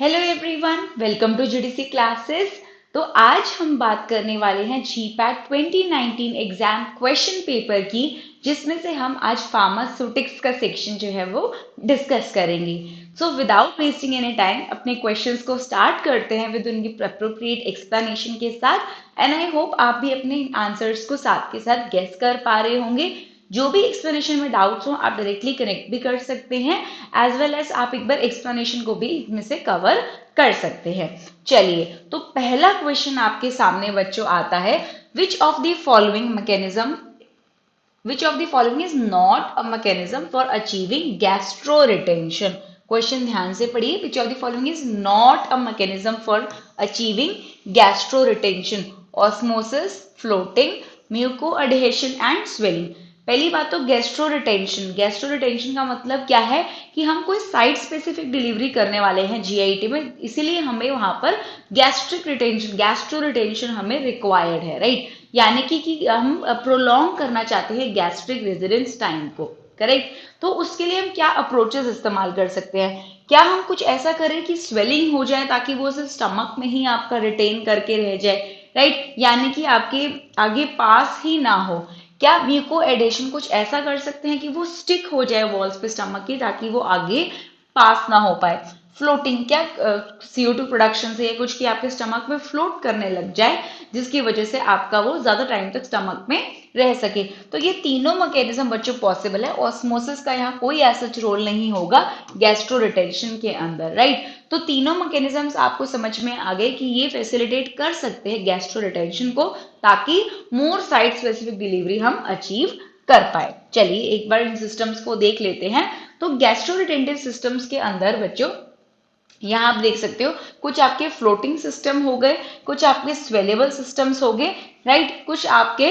Hello everyone, welcome to GDC classes. तो आज हम बात करने वाले हैं जीपैट 2019 एग्जाम क्वेश्चन पेपर की, जिसमें से हम आज फार्मास्यूटिक्स का सेक्शन जो है वो डिस्कस करेंगे। So without wasting any time अपने क्वेश्चंस को स्टार्ट करते हैं विद उनकी अप्रोप्रिएट एक्सप्लेनेशन के साथ। एंड आई होप आप भी अपने आंसर्स को साथ के साथ गेस कर पा रहे होंगे। जो भी एक्सप्लेनेशन में डाउट्स हो आप डायरेक्टली कनेक्ट भी कर सकते हैं, एज वेल एज आप एक बार एक्सप्लेनेशन को भी इनमें से कवर कर सकते हैं। चलिए, तो पहला क्वेश्चन आपके सामने बच्चों आता है, विच of the following mechanism Which of the following is not a mechanism for achieving gastro retention? Question ध्यान से पढ़िए। Which of the following is not a mechanism for achieving gastro retention? Osmosis, floating, mucoadhesion and swelling. पहली बात तो gastro retention. Gastro retention का मतलब क्या है कि हम कोई साइट स्पेसिफिक डिलीवरी करने वाले हैं जीआईटी में, इसीलिए हमें वहां पर गैस्ट्रिक रिटेंशन, गैस्ट्रो रिटेंशन हमें रिक्वायर्ड है, राइट। यानी कि हम प्रोलॉन्ग करना चाहते हैं गैस्ट्रिक रेजिडेंस टाइम को, करेक्ट। तो उसके लिए हम क्या अप्रोचेस इस्तेमाल कर सकते हैं? क्या हम कुछ ऐसा करें कि स्वेलिंग हो जाए ताकि वो सिर्फ स्टमक में ही आपका रिटेन करके रह जाए, राइट, यानी कि आपके आगे पास ही ना हो। क्या म्यूको एडेशन कुछ ऐसा कर सकते हैं कि वो स्टिक हो जाए वॉल्स पे स्टमक की, ताकि वो आगे पास ना हो पाए। फ्लोटिंग, क्या CO2 प्रोडक्शन से या कुछ कि आपके स्टमक में फ्लोट करने लग जाए, जिसकी वजह से आपका वो ज्यादा टाइम तक स्टमक में रह सके। तो ये तीनों मैकेनिज्म बच्चों पॉसिबल है। ऑस्मोसिस का यहाँ कोई ऐसा रोल नहीं होगा गैस्ट्रो रिटेंशन के अंदर, राइट। तो तीनों मैकेनिज्म्स आपको समझ में आ गए कि ये फैसिलिटेट कर सकते हैं गैस्ट्रो रिटेंशन को, ताकि मोर साइट स्पेसिफिक डिलीवरी हम अचीव कर पाए। चलिए एक बार इन सिस्टम्स को देख लेते हैं। तो गैस्ट्रो रिटेंटिव सिस्टम्स के अंदर बच्चों यहाँ आप देख सकते हो, कुछ आपके फ्लोटिंग सिस्टम हो गए, कुछ आपके स्वेलेबल सिस्टम्स हो गए, राइट, कुछ आपके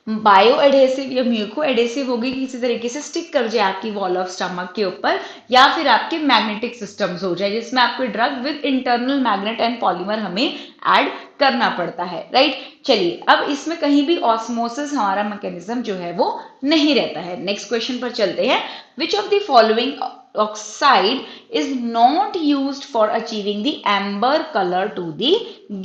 बायो एडेसिव या म्यूको एडेसिव होगी, किसी तरीके से स्टिक कर जाए आपकी वॉल ऑफ स्टमक के ऊपर, या फिर आपके मैग्नेटिक सिस्टम्स हो जाए जिसमें आपको drug with internal magnet and polymer हमें ऐड करना पड़ता है, राइट। चलिए, अब इसमें कहीं भी ऑस्मोसिस हमारा मैकेनिज्म जो है वो नहीं रहता है। नेक्स्ट क्वेश्चन पर चलते हैं। विच of the following oxide is not used for achieving the amber color to the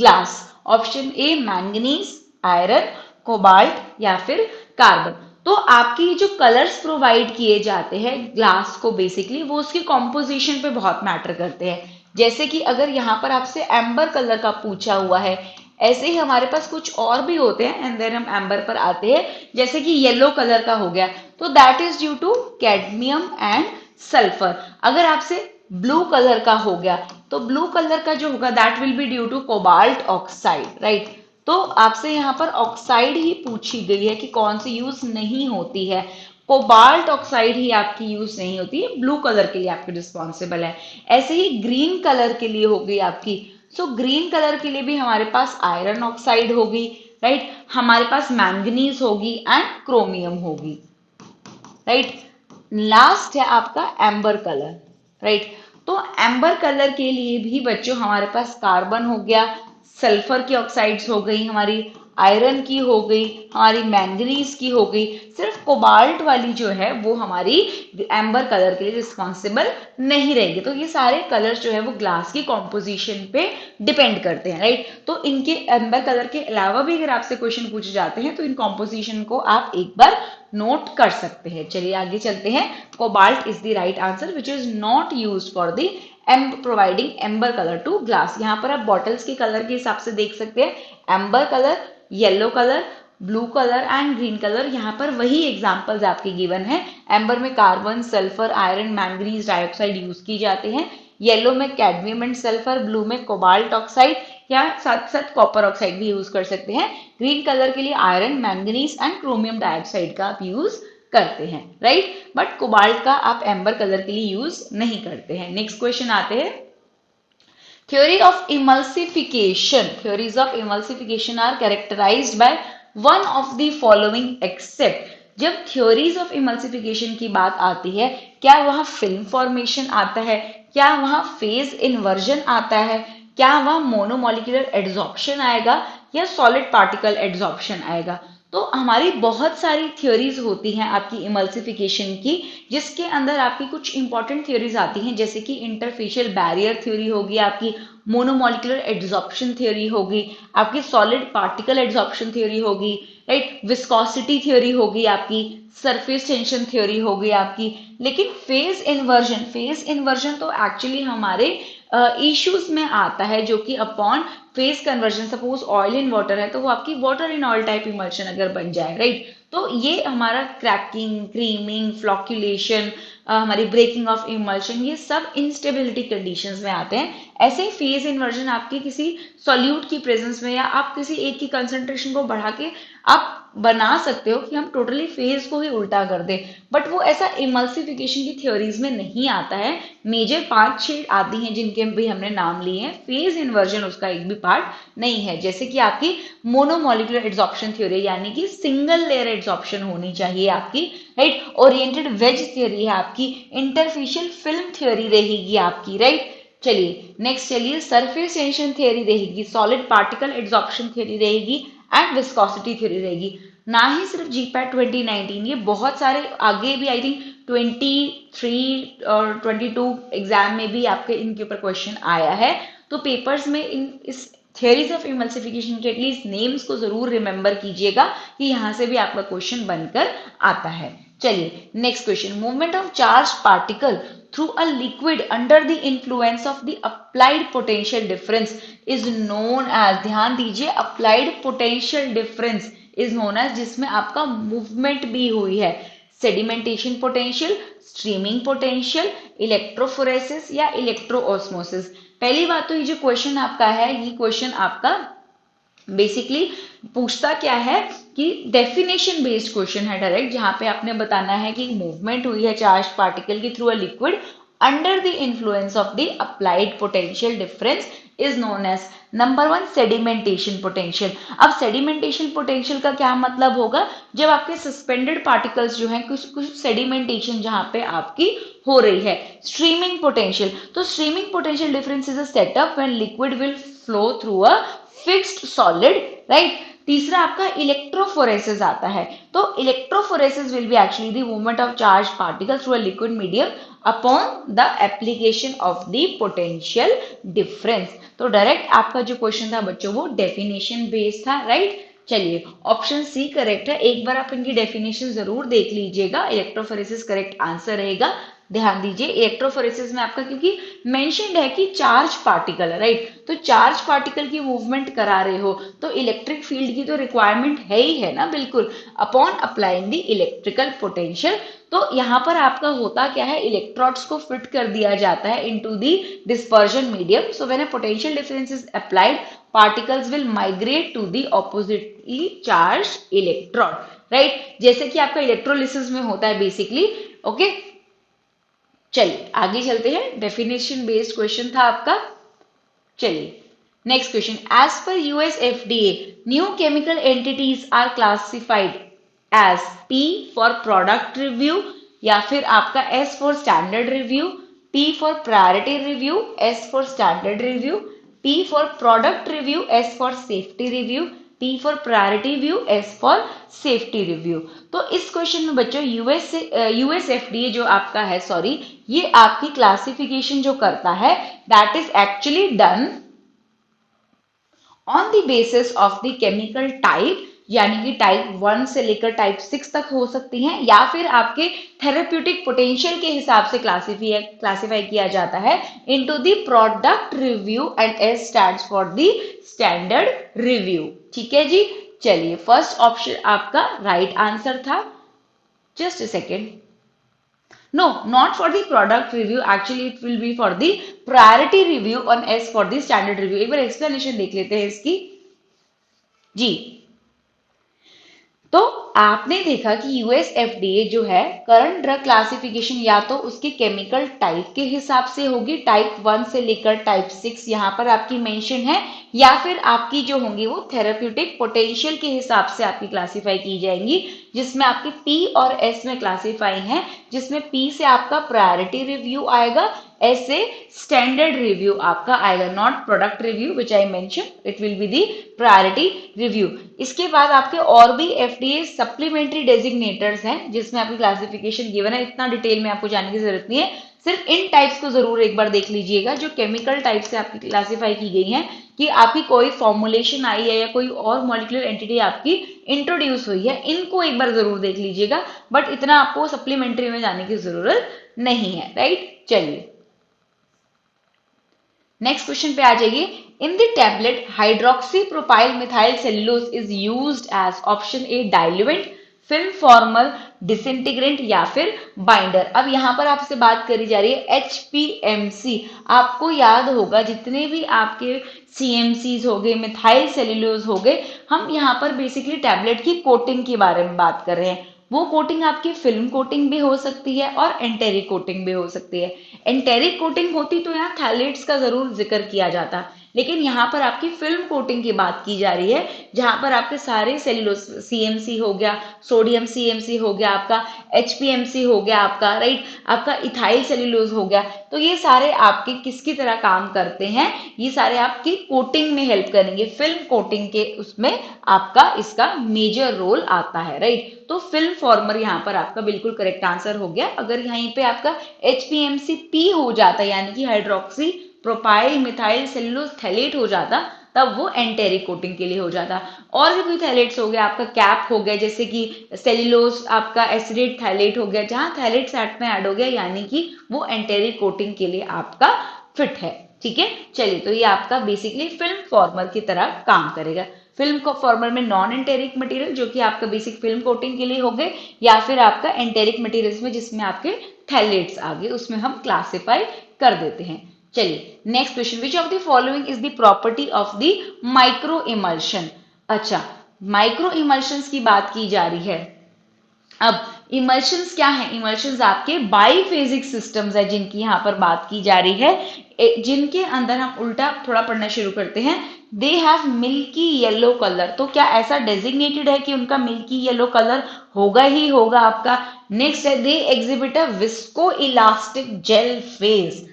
glass? Option A manganese, iron, cobalt या फिर कार्बन। तो आपकी जो कलर्स प्रोवाइड किए जाते हैं ग्लास को, बेसिकली वो उसकी कॉम्पोजिशन पे बहुत मैटर करते हैं। जैसे कि अगर यहाँ पर आपसे एम्बर कलर का पूछा हुआ है, ऐसे ही हमारे पास कुछ और भी होते हैं, एंड देन हम एम्बर पर आते हैं। जैसे कि येलो कलर का हो गया, तो that is due to cadmium and sulphur. अगर आपसे ब्लू कलर का हो गया, तो ब्लू कलर का जो होगा that will be due to cobalt oxide, right. तो आपसे यहाँ पर ऑक्साइड ही पूछी गई है कि कौन सी यूज नहीं होती है। कोबाल्ट ऑक्साइड ही आपकी यूज नहीं होती है, ब्लू कलर के लिए आपकी रिस्पॉन्सिबल है। ऐसे ही ग्रीन कलर के लिए हो गई आपकी, सो ग्रीन कलर के लिए भी हमारे पास आयरन ऑक्साइड होगी, राइट, हमारे पास मैंगनीज होगी एंड क्रोमियम होगी, राइट। लास्ट है आपका एम्बर कलर, राइट। तो एम्बर कलर के लिए भी बच्चों हमारे पास कार्बन हो गया, सल्फर की ऑक्साइड्स हो गई हमारी, आयरन की हो गई हमारी, मैंगनीज की हो गई। सिर्फ कोबाल्ट वाली जो है वो हमारी एम्बर कलर के लिए रिस्पॉन्सिबल नहीं रहेगी। तो ये सारे कलर्स जो है वो ग्लास की कॉम्पोजिशन पे डिपेंड करते हैं, राइट। तो इनके एम्बर कलर के अलावा भी अगर आपसे क्वेश्चन पूछे जाते हैं तो इन कॉम्पोजिशन को आप एक बार नोट कर सकते हैं। चलिए आगे चलते हैं। Cobalt is the right answer which is not used for the providing amber colour to glass. यहाँ पर आप बॉटल्स के कलर के हिसाब से देख सकते हैं, amber colour, yellow colour, blue colour and green colour. यहाँ पर वही एग्जांपल्स आपके गिवन है। एम्बर में carbon, sulphur, iron, manganese, dioxide use की जाते हैं। येलो में कैडमियम एंड सल्फर, ब्लू में कोबाल्ट ऑक्साइड या साथ साथ कॉपर ऑक्साइड भी यूज कर सकते हैं। ग्रीन कलर के लिए iron, manganese and chromium dioxide का आप यूज करते हैं, राइट। बट कोबाल्ट का आप एम्बर कलर के लिए यूज नहीं करते हैं। नेक्स्ट क्वेश्चन आते हैं। Theory of emulsification. Theories of emulsification are characterized by one of the following except. जब theories of emulsification की बात आती है, क्या वहां फिल्म फॉर्मेशन आता है, क्या वहां फेज इन्वर्जन आता है, क्या वहां मोनोमोलिकुलर एड्सॉर्प्शन आएगा या सॉलिड पार्टिकल एड्सॉर्प्शन आएगा? तो हमारी बहुत सारी थ्योरीज होती हैं आपकी इमल्सिफिकेशन की, जिसके अंदर आपकी कुछ इंपॉर्टेंट थ्योरीज आती हैं, जैसे कि इंटरफेशियल बैरियर थ्योरी होगी, आपकी मोनोमोलिकुलर एड्सॉर्प्शन थ्योरी होगी, आपकी सॉलिड पार्टिकल एड्सॉर्प्शन थ्योरी होगी, राइट, विस्कोसिटी थ्योरी होगी, आपकी सरफेस टेंशन थ्योरी होगी आपकी। लेकिन फेज इन्वर्जन तो एक्चुअली हमारे इश्यूज में आता है, जो कि upon phase conversion, suppose oil in water है तो वो आपकी water in oil type emulsion अगर बन जाए, राइट, तो ये हमारा क्रैकिंग, क्रीमिंग, फ्लॉक्यूलेशन, हमारी ब्रेकिंग ऑफ इमल्शन, ये सब इंस्टेबिलिटी कंडीशंस में आते हैं। ऐसे ही फेज इन्वर्जन आपके किसी सॉल्यूट की प्रेजेंस में, या आप किसी एक की कंसंट्रेशन को बढ़ा के आप बना सकते हो कि हम टोटली फेज को ही उल्टा कर दें, बट वो ऐसा इमल्सिफिकेशन की थ्योरीज में नहीं आता है। मेजर 5-6 आती हैं जिनके भी हमने नाम लिए हैं, फेज इन्वर्जन उसका एक भी पार्ट नहीं है। जैसे कि आपकी मोनोमोलिकुलर एड्सॉर्प्शन थ्योरी, यानी कि सिंगल लेयर एड्सॉर्प्शन होनी चाहिए आपकी, राइट, ओरिएंटेड वेज थ्योरी है आपकी, इंटरफेशियल फिल्म थ्योरी रहेगी आपकी, राइट। चलिए नेक्स्ट, चलिए सरफेस टेंशन थ्योरी रहेगी, सॉलिड पार्टिकल एड्सॉर्प्शन थ्योरी रहेगी एंड विस्कोसिटी थ्योरी रहेगी। ना ही सिर्फ जीपैट 2019, ये बहुत सारे आगे भी आई थिंक 23 और 22 एग्जाम में भी आपके इनके ऊपर क्वेश्चन आया है। तो पेपर्स में इस थियरीज ऑफ इमल्सिफिकेशन के एटलीस्ट नेम्स को जरूर रिमेंबर कीजिएगा कि यहाँ से भी आपका क्वेश्चन बनकर आता है। चलिए next question, movement of charge particle through a liquid under the influence of the applied potential difference is known as, ध्यान दीजिए, applied potential difference is known as, जिसमें आपका मूवमेंट भी हुई है, sedimentation potential, streaming potential, electrophoresis या इलेक्ट्रोऑस्मोसिस। पहली बात तो ये जो क्वेश्चन आपका है, ये क्वेश्चन आपका बेसिकली पूछता क्या है कि डेफिनेशन बेस्ड क्वेश्चन है डायरेक्ट, जहां पे आपने बताना है कि मूवमेंट हुई है चार्ज पार्टिकल की through a liquid under the influence of the applied potential difference is known as, number 1, sedimentation potential. अब सेडिमेंटेशन पोटेंशियल का क्या मतलब होगा, जब आपके सस्पेंडेड पार्टिकल्स जो हैं कुछ कुछ सेडिमेंटेशन जहां पे आपकी हो रही है। स्ट्रीमिंग पोटेंशियल, तो streaming potential difference is a setup when liquid will flow through a fixed solid, right. तीसरा आपका इलेक्ट्रोफोरेसिस आता है, तो electrophoresis will be actually the movement of charge particle through a liquid medium upon the application of the potential difference. तो direct आपका जो question था बच्चों वो डेफिनेशन बेस्ड था, राइट। चलिए ऑप्शन सी करेक्ट है, एक बार आप इनकी डेफिनेशन जरूर देख लीजिएगा, इलेक्ट्रोफोरेसिस करेक्ट आंसर रहेगा। ध्यान दीजिए इलेक्ट्रोफोरेसिस में आपका क्योंकि मेंशन्ड है कि चार्ज पार्टिकल है, राइट, तो चार्ज पार्टिकल की मूवमेंट करा रहे हो तो इलेक्ट्रिक फील्ड की तो रिक्वायरमेंट है ही है ना, बिल्कुल, upon applying the electrical potential. तो यहाँ पर आपका होता क्या है, इलेक्ट्रोड्स को फिट कर दिया जाता है into the dispersion medium, so when a potential difference is applied particles will migrate to the oppositely charge electron, right, जैसे कि आपका इलेक्ट्रोलिसिस में होता है बेसिकली, ओके। चलिए आगे चलते हैं, डेफिनेशन बेस्ड क्वेश्चन था आपका। चलिए next question, as per US FDA new chemical entities are classified as P for product review, या फिर आपका S for standard review, P for priority review, S for standard review, P for product review, S for safety review, P for priority review, S for safety review. तो इस question में बच्चों US FDA जो आपका है, sorry, ये आपकी classification जो करता है that is actually done on the basis of the chemical type, यानी कि टाइप 1 से लेकर टाइप 6 तक हो सकती हैं, या फिर आपके थेरेप्यूटिक पोटेंशियल के हिसाब से क्लासिफाई किया जाता है into the product review, and S stands for the standard review. ठीक है जी, चलिए फर्स्ट ऑप्शन आपका राइट आंसर था। Just a second, no, not for the product review, actually it will be for the priority review on S for the standard review। एक बार explanation देख लेते हैं इसकी जी। तो आपने देखा कि यूएस एफडीए जो है करंट ड्रग क्लासिफिकेशन या तो उसके केमिकल टाइप के हिसाब से होगी, टाइप 1 से लेकर टाइप 6 यहाँ पर आपकी मेंशन है, या फिर आपकी जो होंगी वो थेरेप्यूटिक पोटेंशियल के हिसाब से आपकी क्लासिफाई की जाएंगी, जिसमें आपकी पी और एस में क्लासिफाई है, जिसमें पी से आपका प्रायोरिटी रिव्यू आएगा, ऐसे स्टैंडर्ड रिव्यू आपका आएगा, not product review which I mention, it will be the priority review. इसके बाद आपके और भी एफडीए सप्लीमेंट्री डेजिग्नेटर्स हैं जिसमें आपकी क्लासिफिकेशन गिवन है, इतना डिटेल में आपको जानने की जरूरत नहीं है, सिर्फ इन टाइप्स को जरूर एक बार देख लीजिएगा जो केमिकल टाइप से आपकी क्लासिफाई की गई हैं, कि आपकी कोई फॉर्मुलेशन आई है या कोई और मॉलिक्यूलर एंटिटी आपकी इंट्रोड्यूस हुई है, इनको एक बार जरूर देख लीजिएगा, बट इतना आपको सप्लीमेंट्री में जाने की जरूरत नहीं है, राइट। चलिए नेक्स्ट क्वेश्चन पे आ जाइए। In the tablet hydroxy propyl methyl cellulose is used as option A diluent, film former, disintegrant या फिर बाइंडर। अब यहां पर आपसे बात करी जा रही है HPMC। आपको याद होगा जितने भी आपके CMCs हो गए, मिथाइल सेल्यूलोज हो गए, हम यहाँ पर बेसिकली टैबलेट की कोटिंग के बारे में बात कर रहे हैं। वो कोटिंग आपकी फिल्म कोटिंग भी हो सकती है और एंटेरिक कोटिंग भी हो सकती है। एंटेरिक कोटिंग होती तो यहाँ थैलेट्स का जरूर जिक्र किया जाता, लेकिन यहाँ पर आपकी फिल्म कोटिंग की बात की जा रही है, जहां पर आपके सारे सेल्यूलोज, CMC हो गया, सोडियम CMC हो गया आपका, HPMC हो गया आपका, राइट, आपका इथाइल सेल्यूलोज हो गया, तो ये सारे आपके किसकी तरह काम करते हैं, ये सारे आपकी कोटिंग में हेल्प करेंगे, फिल्म कोटिंग के उसमें आपका इसका मेजर रोल आता है, राइट। तो फिल्म फॉर्मर यहाँ पर आपका बिल्कुल करेक्ट आंसर हो गया। अगर यहीं पे आपका HPMC P हो जाता यानी कि hydroxy propyl methyl cellulose phthalate हो जाता, तब वो एंटेरिक कोटिंग के लिए हो जाता। और भी कोई थैलेट्स हो गया, आपका कैप हो गया, जैसे कि सेल्यूलोज आपका एसिडेट थैलेट हो गया, जहां थैलेट सेट में ऐड हो गया यानी कि वो एंटेरिक कोटिंग के लिए आपका फिट है, ठीक है। चलिए, तो ये आपका बेसिकली फिल्म फॉर्मर की तरह काम करेगा। फिल्म को फॉर्मर में नॉन एंटेरिक मटेरियल जो कि आपका बेसिक फिल्म कोटिंग के लिए हो गए, या फिर आपका एंटेरिक मटेरियल्स में जिसमें आपके थैलेट्स आ गए, उसमें हम क्लासिफाई कर देते हैं। चलिए next question, which of the following is the property of the micro emulsion. अच्छा, माइक्रो इमल्शंस की बात की जा रही है। अब इमल्शंस क्या है? इमल्शंस आपके बाइफेजिक सिस्टम्स है जिनकी यहाँ पर बात की जा रही है, जिनके अंदर हम उल्टा थोड़ा पढ़ना शुरू करते हैं। They have milky yellow colour, तो क्या ऐसा डेजिग्नेटेड है कि उनका मिल्की येलो कलर होगा ही होगा आपका। नेक्स्ट है, they exhibit a viscoelastic gel phase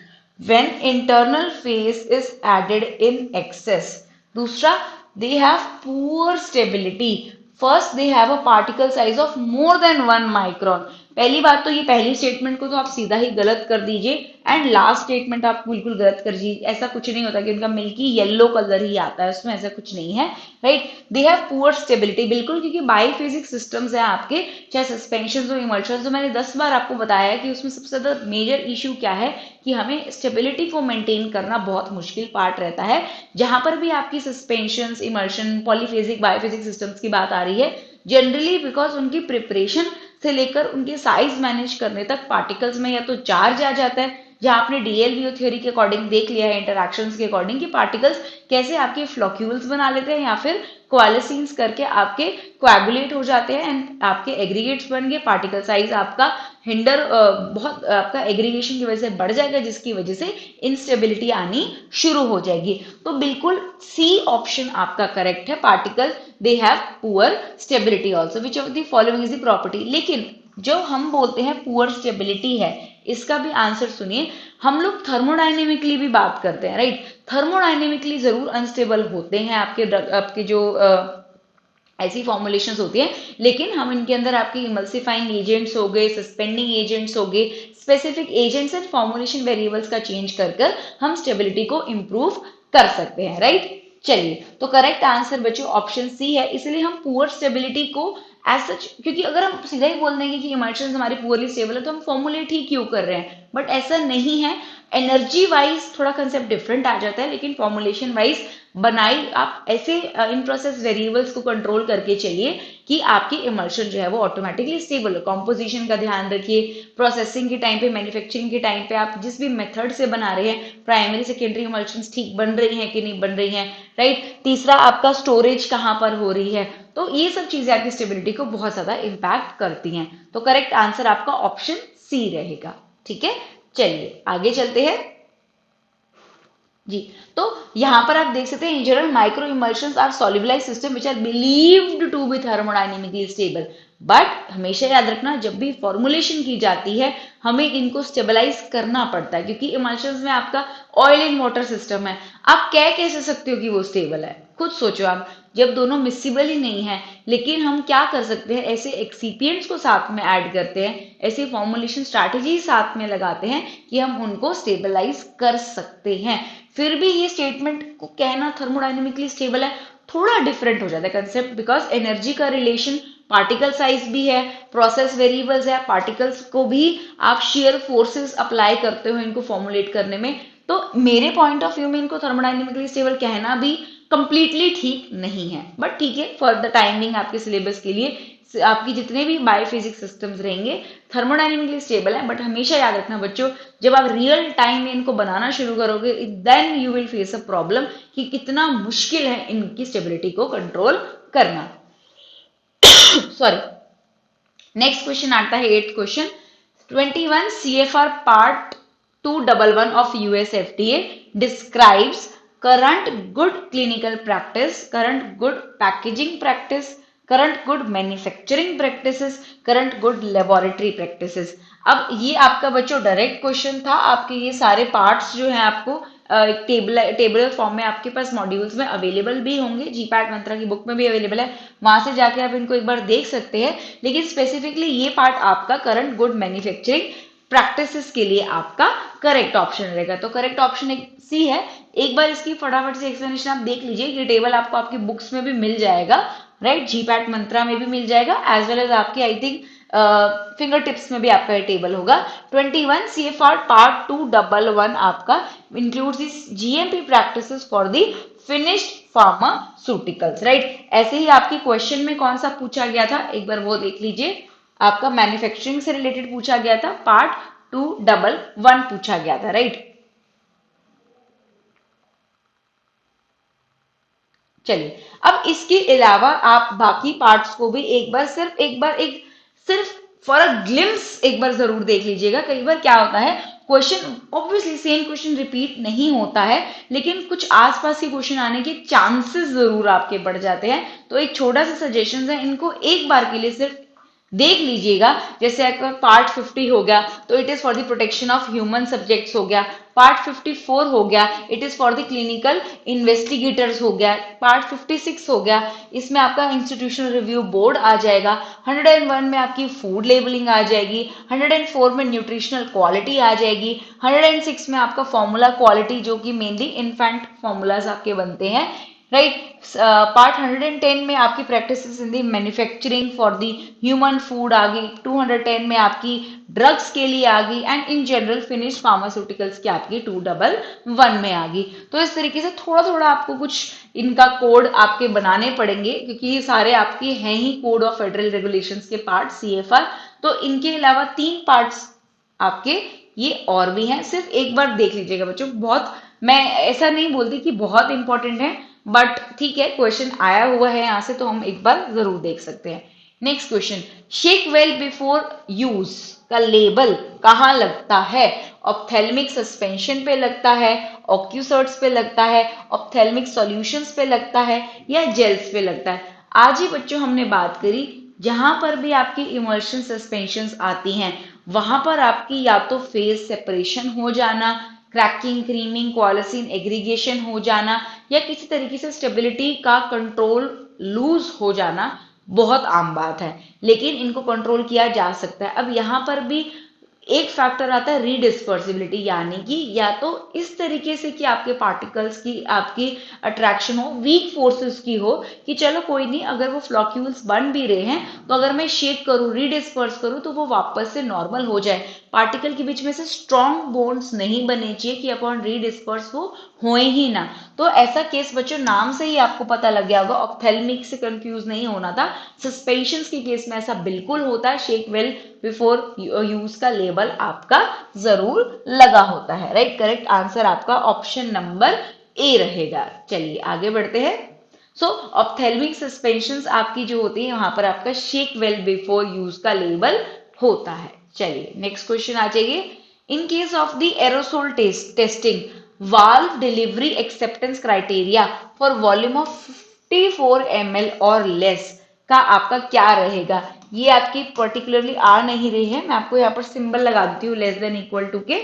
when internal phase is added in excess. दूसरा, they have poor stability. First, they have a particle size of more than 1 micron. पहली बात तो ये पहली स्टेटमेंट को तो आप सीधा ही गलत कर दीजिए, एंड लास्ट स्टेटमेंट आप बिल्कुल गलत कर दीजिए। ऐसा कुछ नहीं होता कि उनका मिल्की येलो कलर ही आता है, उसमें ऐसा कुछ नहीं है, right. They have poor stability, बिल्कुल, क्योंकि बायोफिजिक्स सिस्टम्स है आपके, चाहे सस्पेंशन हो, इमल्शन, तो मैंने 10 बार आपको बताया है कि उसमें सबसे ज्यादा मेजर इशू क्या है कि हमें स्टेबिलिटी को मेंटेन करना बहुत मुश्किल पार्ट रहता है। जहां पर भी आपकी suspension, emulsion, polyphasic, biophysics systems की बात आ रही है, जनरली बिकॉज उनकी प्रिपरेशन से लेकर उनके साइज मैनेज करने तक पार्टिकल्स में या तो चार्ज आ जाता है, जहां आपने डीएलवीओ थ्योरी के अकॉर्डिंग देख लिया है, इंटरैक्शंस के अकॉर्डिंग, कि पार्टिकल्स कैसे आपके फ्लोक्यूल्स बना लेते हैं या फिर कोएलिसीन्स करके आपके कोएगुलेट हो जाते हैं एंड आपके एग्रीगेट्स बन गए। पार्टिकल साइज आपका हिंडर बहुत आपका एग्रीगेशन की वजह से बढ़ जाएगा, जिसकी वजह से इंस्टेबिलिटी आनी शुरू हो जाएगी। तो बिल्कुल सी ऑप्शन आपका करेक्ट है, particle they have poor stability also, which of the following is the property. लेकिन जो हम बोलते हैं पुअर स्टेबिलिटी है, इसका भी आंसर सुनिए। हम लोग थर्मोडाइनेमिकली भी बात करते हैं, राइट। थर्मोडाइनेमिकली जरूर अनस्टेबल होते हैं आपके जो ऐसी फॉर्मुलेशंस होती है, लेकिन हम इनके अंदर आपके इमल्सिफाइंग एजेंट्स हो गए, सस्पेंडिंग एजेंट्स हो गए, specific agents and formulation variables का चेंज कर हम स्टेबिलिटी को इंप्रूव कर सकते हैं, राइट। चलिए, तो करेक्ट आंसर बच्चों ऑप्शन सी है। इसलिए हम पुअर स्टेबिलिटी को एज सच, क्योंकि अगर हम सीधा ही बोल देंगे कि इमल्शंस हमारी पुअरली स्टेबल है तो हम फॉर्मुलेट ही क्यों कर रहे हैं, बट ऐसा नहीं है। एनर्जी वाइज थोड़ा कंसेप्ट डिफरेंट आ जाता है, लेकिन फॉर्मुलेशन वाइज बनाई आप ऐसे इन प्रोसेस वेरिएबल्स को कंट्रोल करके चलिए कि आपकी इमल्शन जो है वो ऑटोमेटिकली स्टेबल हो। कॉम्पोजिशन का ध्यान रखिए, प्रोसेसिंग के टाइम पे, मैन्युफैक्चरिंग के टाइम पे आप जिस भी मेथड से बना रहे हैं, प्राइमरी सेकेंडरी इमल्शंस ठीक बन रही हैं कि नहीं बन रही हैं, राइट। तीसरा, आपका स्टोरेज कहाँ पर हो रही है, तो ये सब चीजें आपकी स्टेबिलिटी को बहुत ज्यादा इम्पैक्ट करती हैं। तो करेक्ट आंसर आपका ऑप्शन सी रहेगा, ठीक है। चलिए आगे चलते हैं। जी, तो यहाँ पर आप देख सकते हैं in general micro emulsions are solubilized systems which are believed to be thermodynamically stable. But हमेशा याद रखना जब भी फॉर्मुलेशन की जाती है हमें इनको स्टेबलाइज करना पड़ता है, क्योंकि इमल्शंस में आपका ऑयल इन वाटर सिस्टम है। आप कह कैसे सकते हो कि वो स्टेबल है? खुद सोचो आप, जब दोनों मिक्सिबल ही नहीं है। लेकिन हम क्या कर सकते हैं, ऐसे एक्सीपिएंट्स को साथ में ऐड करते हैं, ऐसे फॉर्मुलेशन स्ट्रैटेजी साथ में लगाते हैं कि हम उनको स्टेबलाइज कर सकते हैं। फिर भी ये स्टेटमेंट को कहना थर्मोडाइनमिकली स्टेबल है थोड़ा डिफरेंट हो जाता है कंसेप्ट, बिकॉज एनर्जी का रिलेशन पार्टिकल साइज भी है, प्रोसेस वेरिएबल्स है, पार्टिकल्स को भी आप शेयर फोर्सेस अप्लाई करते हो इनको फॉर्मुलेट करने में। तो मेरे पॉइंट ऑफ व्यू में इनको थर्मोडाइनमिकली स्टेबल कहना भी कंप्लीटली ठीक नहीं है, बट ठीक है फॉर द टाइमिंग आपके सिलेबस के लिए आपकी जितने भी बायोफिजिक्स सिस्टम्स रहेंगे थर्मोडाइनमिकली स्टेबल है। बट हमेशा याद रखना बच्चों, जब आप रियल टाइम में इनको बनाना शुरू करोगे then you will face a problem कि कितना मुश्किल है इनकी स्टेबिलिटी को कंट्रोल करना। सॉरी। नेक्स्ट क्वेश्चन आता है 8th question. 21 CFR part 211 of US FDA describes current good clinical practice, current good packaging practice, current good manufacturing practices, current good laboratory practices। अब ये आपका बच्चों डायरेक्ट क्वेश्चन था। आपके ये सारे पार्ट्स जो हैं आपको टेबल फॉर्म में आपके पास मॉड्यूल्स में अवेलेबल भी होंगे, जीपैट मंत्रा की बुक में भी अवेलेबल है, वहां से जाके आप इनको एक बार देख सकते हैं। लेकिन स्पेसिफिकली ये पार्ट आपका करंट गुड मैन्युफैक्चरिंग प्रैक्टिसेस के लिए आपका करेक्ट ऑप्शन रहेगा। तो करेक्ट ऑप्शन एक सी है। एक बार इसकी फटाफट से एक्सप्लेनेशन आप देख लीजिए, ये टेबल आपको आपकी बुक्स में भी मिल जाएगा, राइट, जीपैट मंत्रा में भी मिल जाएगा, एज वेल एज आपकी आई थिंक फिंगर टिप्स में भी आपका ये टेबल होगा। 21 CFR पार्ट 211 आपका includes this GMP practices for the finished pharmaceuticals, right. ऐसे ही आपके क्वेश्चन में कौन सा पूछा गया था एक बार वो देख लीजिए। आपका मैन्युफैक्चरिंग से रिलेटेड पूछा गया था, पार्ट 211 पूछा गया था, राइट। चलिए, अब इसके अलावा आप बाकी पार्ट्स को भी एक सिर्फ फॉर अ ग्लिम्स एक बार जरूर देख लीजिएगा। कई बार क्या होता है, question obviously same question repeat नहीं होता है, लेकिन कुछ आसपास के क्वेश्चन आने के चांसेस जरूर आपके बढ़ जाते हैं। तो एक छोटा सा सजेशन है, इनको एक बार के लिए सिर्फ देख लीजिएगा। जैसे अगर पार्ट 50 हो गया तो it is for the protection of human subjects हो गया, पार्ट 54 हो गया it is for the clinical investigators हो गया, पार्ट 56 हो गया इसमें आपका इंस्टीट्यूशनल रिव्यू बोर्ड आ जाएगा, 101 में आपकी फूड लेबलिंग आ जाएगी, 104 में न्यूट्रिशनल क्वालिटी आ जाएगी, 106 में आपका फॉर्मूला क्वालिटी जो कि मेनली इन्फेंट फॉर्मूलाज आपके बनते हैं, राइट। पार्ट 110 में आपकी practices in the manufacturing for the human food आ गई, 210 में आपकी ड्रग्स के लिए आ गई, and in general finish pharmaceuticals की आपकी 211 में आ गई। तो इस तरीके से थोड़ा थोड़ा आपको कुछ इनका कोड आपके बनाने पड़ेंगे, क्योंकि ये सारे आपके हैं ही कोड ऑफ फेडरल रेगुलेशंस के पार्ट CFR। तो इनके अलावा 3 पार्ट्स आपके ये और भी हैं, सिर्फ एक बार देख लीजिएगा बच्चों। बहुत, मैं ऐसा नहीं बोलती कि बहुत इंपॉर्टेंट है, बट ठीक है क्वेश्चन आया हुआ है यहाँ से तो हम एक बार जरूर देख सकते हैं। Next question, shake well before use का लेबल कहाँ लगता है? ऑप्थेल्मिक सस्पेंशन पे लगता है, ऑक्यूसर्ट्स पे लगता है, ऑप्थेल्मिक सॉल्यूशंस पे लगता है, या जेल्स पे लगता है? आज ही बच्चों हमने बात करी जहां पर भी आपकी इमल्शन सस्पेंशंस आती हैं वहां पर आपकी या तो फेज सेपरेशन हो जाना, क्रैकिंग, क्रीमिंग, क्वालिसिन एग्रीगेशन हो जाना, या किसी तरीके से स्टेबिलिटी का कंट्रोल लूज हो जाना बहुत आम बात है, लेकिन इनको कंट्रोल किया जा सकता है। अब यहाँ पर भी एक फैक्टर आता है रीडिस्पर्सिबिलिटी, यानी कि या तो इस तरीके से कि आपके पार्टिकल्स की आपकी अट्रैक्शन हो, वीक फोर्सेस की हो, कि चलो कोई नहीं अगर वो फ्लॉक्यूल्स बन भी रहे हैं तो अगर मैं शेक करूं, रीडिस्पर्स करूं तो वो वापस से नॉर्मल हो जाए। पार्टिकल के बीच में से स्ट्रॉन्ग बॉन्ड्स नहीं बने चाहिए कि अपॉन रीडिस्पर्स वो होए ही ना। तो ऐसा केस बच्चों नाम से ही आपको पता लग गया होगा, ऑप्थेल्मिक से कंफ्यूज नहीं होना था। सस्पेंशंस के केस में ऐसा बिल्कुल होता है, शेक वेल बिफोर यूज का लेबल आपका जरूर लगा होता है, राइट। करेक्ट आंसर आपका ऑप्शन नंबर ए रहेगा। चलिए आगे बढ़ते हैं। सो ऑप्थेल्मिक सस्पेंशंस आपकी जो होती है वहां पर आपका शेक वेल बिफोर यूज का लेबल होता है। चलिए नेक्स्ट क्वेश्चन आ जाइए। In case of the aerosol testing valve delivery acceptance criteria for volume of 54 ml और लेस का आपका क्या रहेगा। ये आपकी पर्टिकुलरली आ नहीं रही है, मैं आपको यहाँ पर सिंबल लगा देती हूँ लेस देन इक्वल टू के।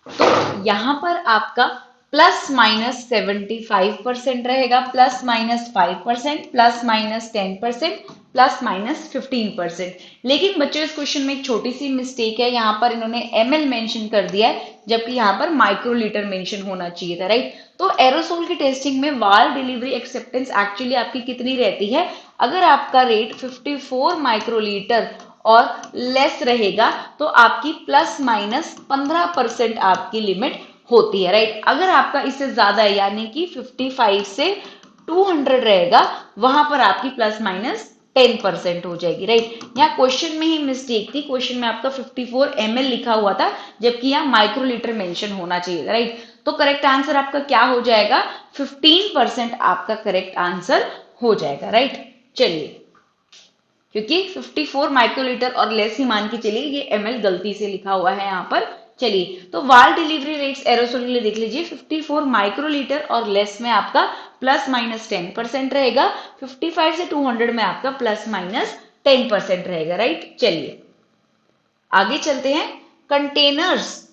तो यहां पर आपका ±75% रहेगा, ±5%, ±10%, ±15%। लेकिन बच्चों इस क्वेश्चन में एक छोटी सी मिस्टेक है, यहाँ पर इन्होंने ml मेंशन कर दिया है जबकि यहाँ पर माइक्रोलीटर मेंशन होना चाहिए था, राइट। तो एरोसोल की टेस्टिंग में वाल्व डिलीवरी एक्सेप्टेंस एक्चुअली आपकी कितनी रहती है, अगर आपका रेट 54 माइक्रोलीटर और लेस रहेगा तो आपकी ±15% आपकी लिमिट होती है, राइट। अगर आपका इससे ज्यादा है यानी कि 55 से 200 रहेगा, वहां पर आपकी ±10% हो जाएगी, राइट। यहाँ क्वेश्चन में ही मिस्टेक थी, क्वेश्चन में आपका 54 ml लिखा हुआ था जबकि यहाँ माइक्रोलीटर मेंशन होना चाहिए, राइट। तो करेक्ट आंसर आपका क्या हो जाएगा, 15% आपका करेक्ट आंसर हो जाएगा, राइट। चलिए, क्योंकि 54 माइक्रोलीटर और लेस ही मान के चलिए, ये ml गलती से लिखा हुआ है यहाँ पर। चलिए, तो वाल डिलीवरी रेट्स एरोसोल के लिए देख लीजिए, 54 माइक्रोलीटर और लेस में आपका ±10% रहेगा, 55 से 200 में आपका ±10% रहेगा, राइट। चलिए आगे चलते हैं। Containers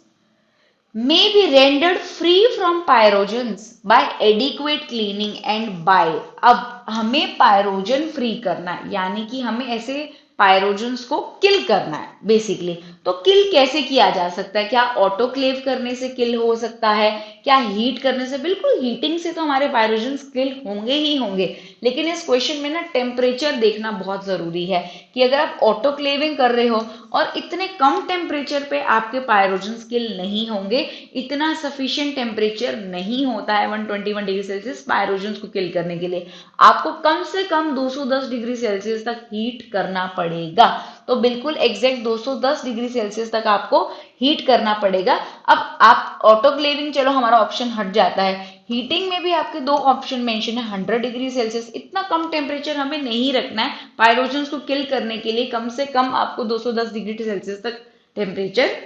may be rendered free from pyrogens by adequate cleaning and by। अब हमें पायरोजन फ्री करना है, यानी कि हमें ऐसे पायरोजन्स को किल करना है बेसिकली। तो किल कैसे किया जा सकता है, क्या ऑटोक्लेव करने से किल हो सकता है, क्या हीट करने से? बिल्कुल हीटिंग से तो हमारे पायरोजन्स किल होंगे ही होंगे, लेकिन इस क्वेश्चन में ना टेम्परेचर देखना बहुत जरूरी है कि अगर आप ऑटोक्लेविंग कर रहे हो और इतने कम टेम्परेचर पे आपके पायरोजन्स किल नहीं होंगे, इतना सफिशिएंट टेम्परेचर नहीं होता है 121 डिग्री सेल्सियस पायरोजन्स को किल करने के लिए, आपको कम से कम 210 डिग्री सेल्सियस तक हीट करना पड़ेगा। तो बिल्कुल एग्जैक्ट 210 डिग्री सेल्सियस तक आपको हीट करना पड़ेगा। अब आप ऑटोक्लेविंग, चलो हमारा ऑप्शन हट जाता है, हीटिंग में भी आपके दो ऑप्शन मेंशन है, 100 डिग्री सेल्सियस। इतना कम टेम्परेचर हमें नहीं रखना है पायरोजन्स को किल करने के लिए, कम से कम आपको 210 डिग्री सेल्सियस तक टेम्परेचर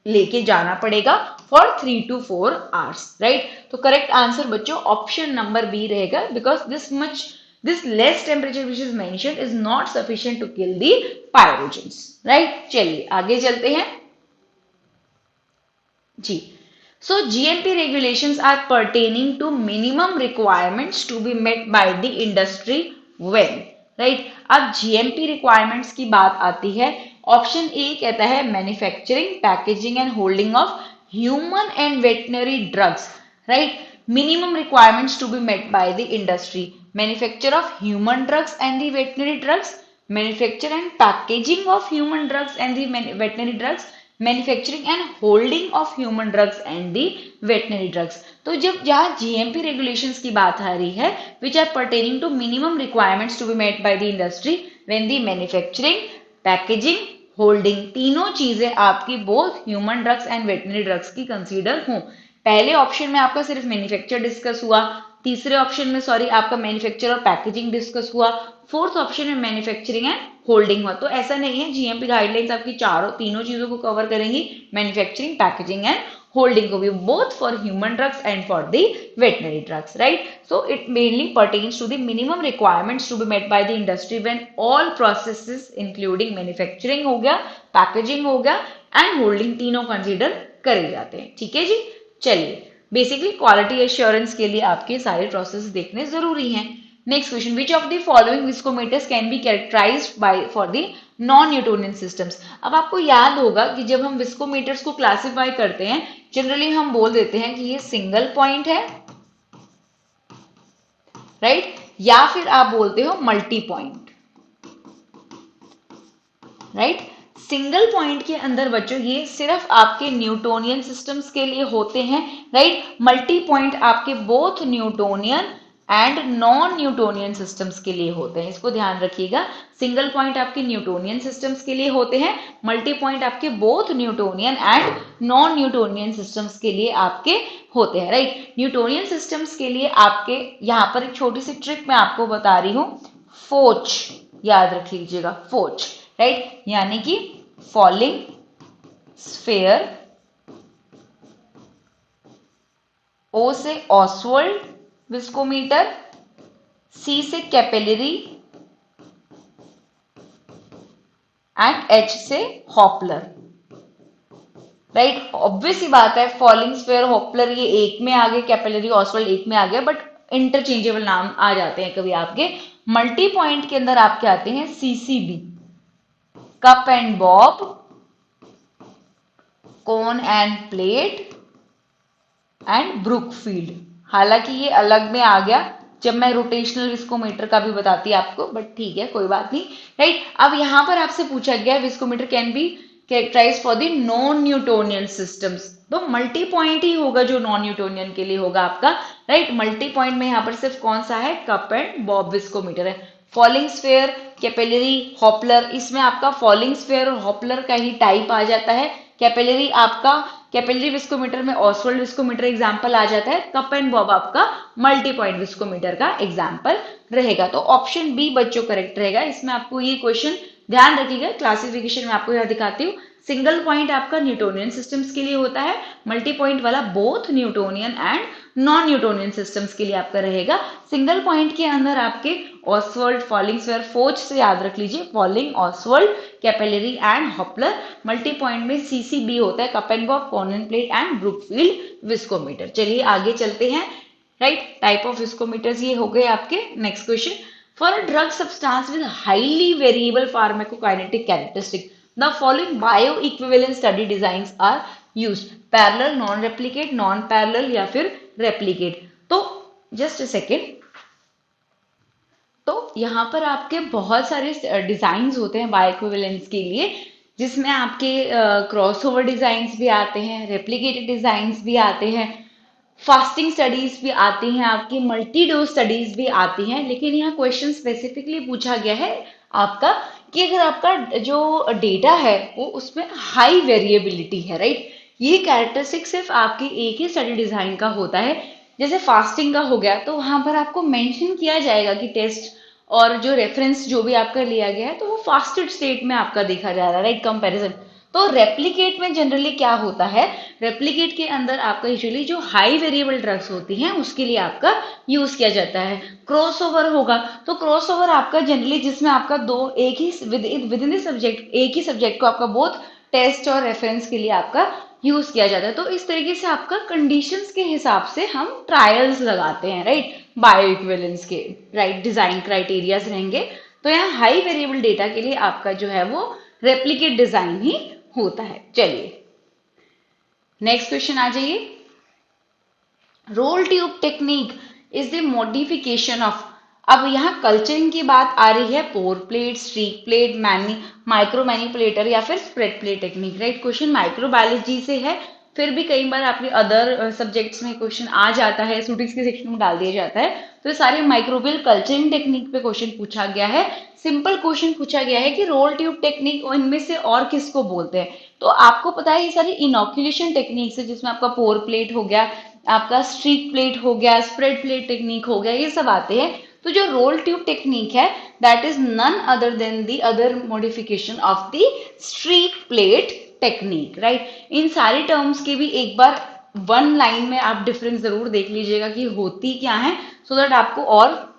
लेके जाना पड़ेगा फॉर 3 to 4 आवर्स, राइट। तो करेक्ट आंसर बच्चों ऑप्शन नंबर बी रहेगा, because this less temperature which is mentioned is not sufficient to kill the pyrogens, right। चलिए आगे चलते हैं जी। So GMP regulations are pertaining to minimum requirements to be met by the industry when, right। अब GMP requirements की बात आती है, option A कहता है manufacturing, packaging and holding of human and veterinary drugs, right. Minimum requirements to be met by the industry, manufacture of human drugs and the veterinary drugs, manufacture and packaging of human drugs and the veterinary drugs, manufacturing and holding of human drugs and the veterinary drugs. तो जब जहां GMP regulations की बात आ रही है, which are pertaining to minimum requirements to be met by the industry when the manufacturing, packaging, holding, तीनों चीजें आपकी both human drugs and veterinary drugs की कंसीडर हों। पहले ऑप्शन में आपका सिर्फ मैन्युफैक्चर डिस्कस हुआ, तीसरे ऑप्शन में सॉरी आपका मैन्युफैक्चर और पैकेजिंग डिस्कस हुआ, फोर्थ ऑप्शन में मैन्युफैक्चरिंग एंड होल्डिंग हुआ। तो ऐसा नहीं है, जीएमपी गाइडलाइंस आपकी तीनों चीजों को कवर करेंगी, मैन्युफैक्चरिंग, पैकेजिंग एंड होल्डिंग को भी, both for human drugs and for the veterinary drugs, right. So it mainly pertains to the minimum requirements to be met by the industry when all processes including manufacturing हो गया, packaging हो गया and holding, तीनों consider करे जाते हैं, ठीक है जी। चलिए, बेसिकली क्वालिटी एश्योरेंस के लिए आपके सारे प्रोसेस देखने जरूरी हैं। Next question, which of the following viscometers can be characterized by for the non Newtonian systems. अब आपको याद होगा कि जब हम विस्कोमीटर्स को क्लासिफाई करते हैं, जनरली हम बोल देते हैं कि ये सिंगल पॉइंट है, राइट, या फिर आप बोलते हो multi point, right. Single point के अंदर बच्चों ये सिर्फ आपके न्यूटोनियन सिस्टम्स के लिए होते हैं, राइट। मल्टी पॉइंट आपके both Newtonian and non Newtonian systems के लिए होते हैं, इसको ध्यान रखिएगा। सिंगल पॉइंट आपके न्यूटोनियन सिस्टम्स के लिए होते हैं, मल्टी पॉइंट आपके both Newtonian and non Newtonian systems के लिए आपके होते हैं, राइट। न्यूटोनियन सिस्टम्स के लिए आपके यहाँ पर एक छोटी सी ट्रिक मैं आपको बता रही हूँ, फोच याद रख लीजिएगा, फोच, राइट, यानी कि फॉलिंग स्फेयर, ओ से ऑसवर्ल्ड विस्कोमीटर, सी से कैपिलरी एंड एच से हॉपलर। राइट, ऑब्वियस ही बात है, फॉलिंग स्फेयर, हॉपलर ये एक में आ गए, कैपिलरी ऑसवर्ल्ड एक में आ गया, बट इंटरचेंजेबल नाम आ जाते हैं कभी आपके। मल्टी पॉइंट के अंदर आपके आते हैं CCB, cup and bob, cone and plate and Brookfield. हालांकि ये अलग में आ गया जब मैं रोटेशनल विस्कोमीटर का भी बताती आपको, बट ठीक है कोई बात नहीं। राइट, अब यहां पर आपसे पूछा गया viscometer can be characterize for the non Newtonian systems, तो मल्टी पॉइंट ही होगा जो नॉन न्यूटोनियन के लिए होगा आपका। राइट, मल्टी पॉइंट में यहाँ पर सिर्फ कौन सा है, कप एंड बॉब विस्कोमीटर है। फॉलिंग स्फेयर, कैपिलरी, हॉपलर, इसमें आपका फॉलिंग स्फेयर और हॉपलर का ही टाइप आ जाता है। कैपिलरी आपका, कैपिलरी विस्कोमीटर में ऑसवर्ल्ड विस्कोमीटर एग्जाम्पल आ जाता है। कप एंड बॉब आपका मल्टी पॉइंट विस्कोमीटर का एग्जाम्पल रहेगा। तो ऑप्शन बी बच्चों करेक्ट रहेगा। इसमें आपको ये क्वेश्चन ध्यान रखिएगा, क्लासिफिकेशन में आपको यह दिखाती हूँ। सिंगल पॉइंट आपका न्यूटोनियन सिस्टम्स के लिए होता है, मल्टी पॉइंट वाला both Newtonian and non Newtonian systems के लिए आपका रहेगा। सिंगल पॉइंट के अंदर आपके ऑसवर्ल्ड, फॉलिंग स्फेयर, फोच से याद रख लीजिए, falling, Ostwald, capillary and Hoeppler. Multi point में सीसीबी होता है, cup and bob, cone and plate and Brookfield viscometer. चलिए आगे चलते हैं। राइट, टाइप ऑफ विस्कोमीटर्स ये हो गए आपके। Next question, for a drug substance with highly variable pharmacokinetic characteristic the following bioequivalent study designs are used, parallel, non replicate, non parallel या फिर replicate। तो just a second, तो यहाँ पर आपके बहुत सारे डिजाइन्स होते हैं बायोइक्विवेलेंस के लिए, जिसमें आपके क्रॉसओवर डिजाइन्स भी आते हैं, रेप्लिकेटेड डिजाइन्स भी आते हैं, फास्टिंग स्टडीज भी आती हैं, आपकी मल्टी डोज स्टडीज भी आती हैं। लेकिन यहाँ क्वेश्चन स्पेसिफिकली पूछा गया है आपका कि अगर आपका जो डेटा है वो उसमें हाई वेरिएबिलिटी है, राइट, ये कैरेक्टरिस्टिक सिर्फ आपके एक ही स्टडी डिजाइन का होता है। जैसे फास्टिंग का हो गया तो वहां पर आपको मेंशन किया जाएगा कि टेस्ट और जो रेफरेंस जो भी आपका लिया गया है तो वो फास्टेड स्टेट में आपका देखा जा रहा है, राइट, कंपैरिजन। तो रेप्लिकेट में जनरली क्या होता है, रेप्लिकेट के अंदर आपका यूजुअली जो हाई वेरिएबल ड्रग्स होती हैं उसके लिए आपका यूज किया जाता है। क्रॉसओवर होगा तो क्रॉसओवर आपका जनरली जिसमें आपका दो एक ही विद इन द सब्जेक्ट, एक ही सब्जेक्ट को आपका बोथ टेस्ट और रेफरेंस के लिए आपका यूज किया जाता है। तो इस तरीके से आपका कंडीशंस के हिसाब से हम ट्रायल्स लगाते हैं, राइट, बायो इक्विवेलेंस के, राइट, डिजाइन क्राइटेरियाज रहेंगे। तो यहाँ हाई वेरिएबल डेटा के लिए आपका जो है वो रेप्लिकेट डिजाइन ही होता है। चलिए नेक्स्ट क्वेश्चन आ जाइए। Roll tube technique is the modification of, अब यहाँ कल्चरिंग की बात आ रही है, pour plate, streak plate, micro manipulator या फिर spread plate technique, right. Question microbiology से है, फिर भी कई बार आपके अदर सब्जेक्ट्स में क्वेश्चन आ जाता है, स्टूडेंट्स के सेक्शन में डाल दिया जाता है। तो ये सारे माइक्रोबियल कल्चरिंग टेक्निक पे क्वेश्चन पूछा गया है। सिंपल क्वेश्चन पूछा गया है कि रोल ट्यूब टेक्निक इनमें से और किसको बोलते हैं। तो आपको पता है ये सारी इनोक्यूलेशन टेक्निक्स है, जिसमें आपका पोर प्लेट हो गया, आपका स्ट्रीक प्लेट हो गया, स्प्रेड प्लेट टेक्निक हो गया, ये सब आते हैं। तो जो रोल ट्यूब टेक्निक है that is none other than the other modification of the streak plate technique, right. इन सारी टर्म्स के भी एक बार वन लाइन में आप डिफरेंस जरूर देख लीजिएगा कि होती क्या है, सो दैट आपको और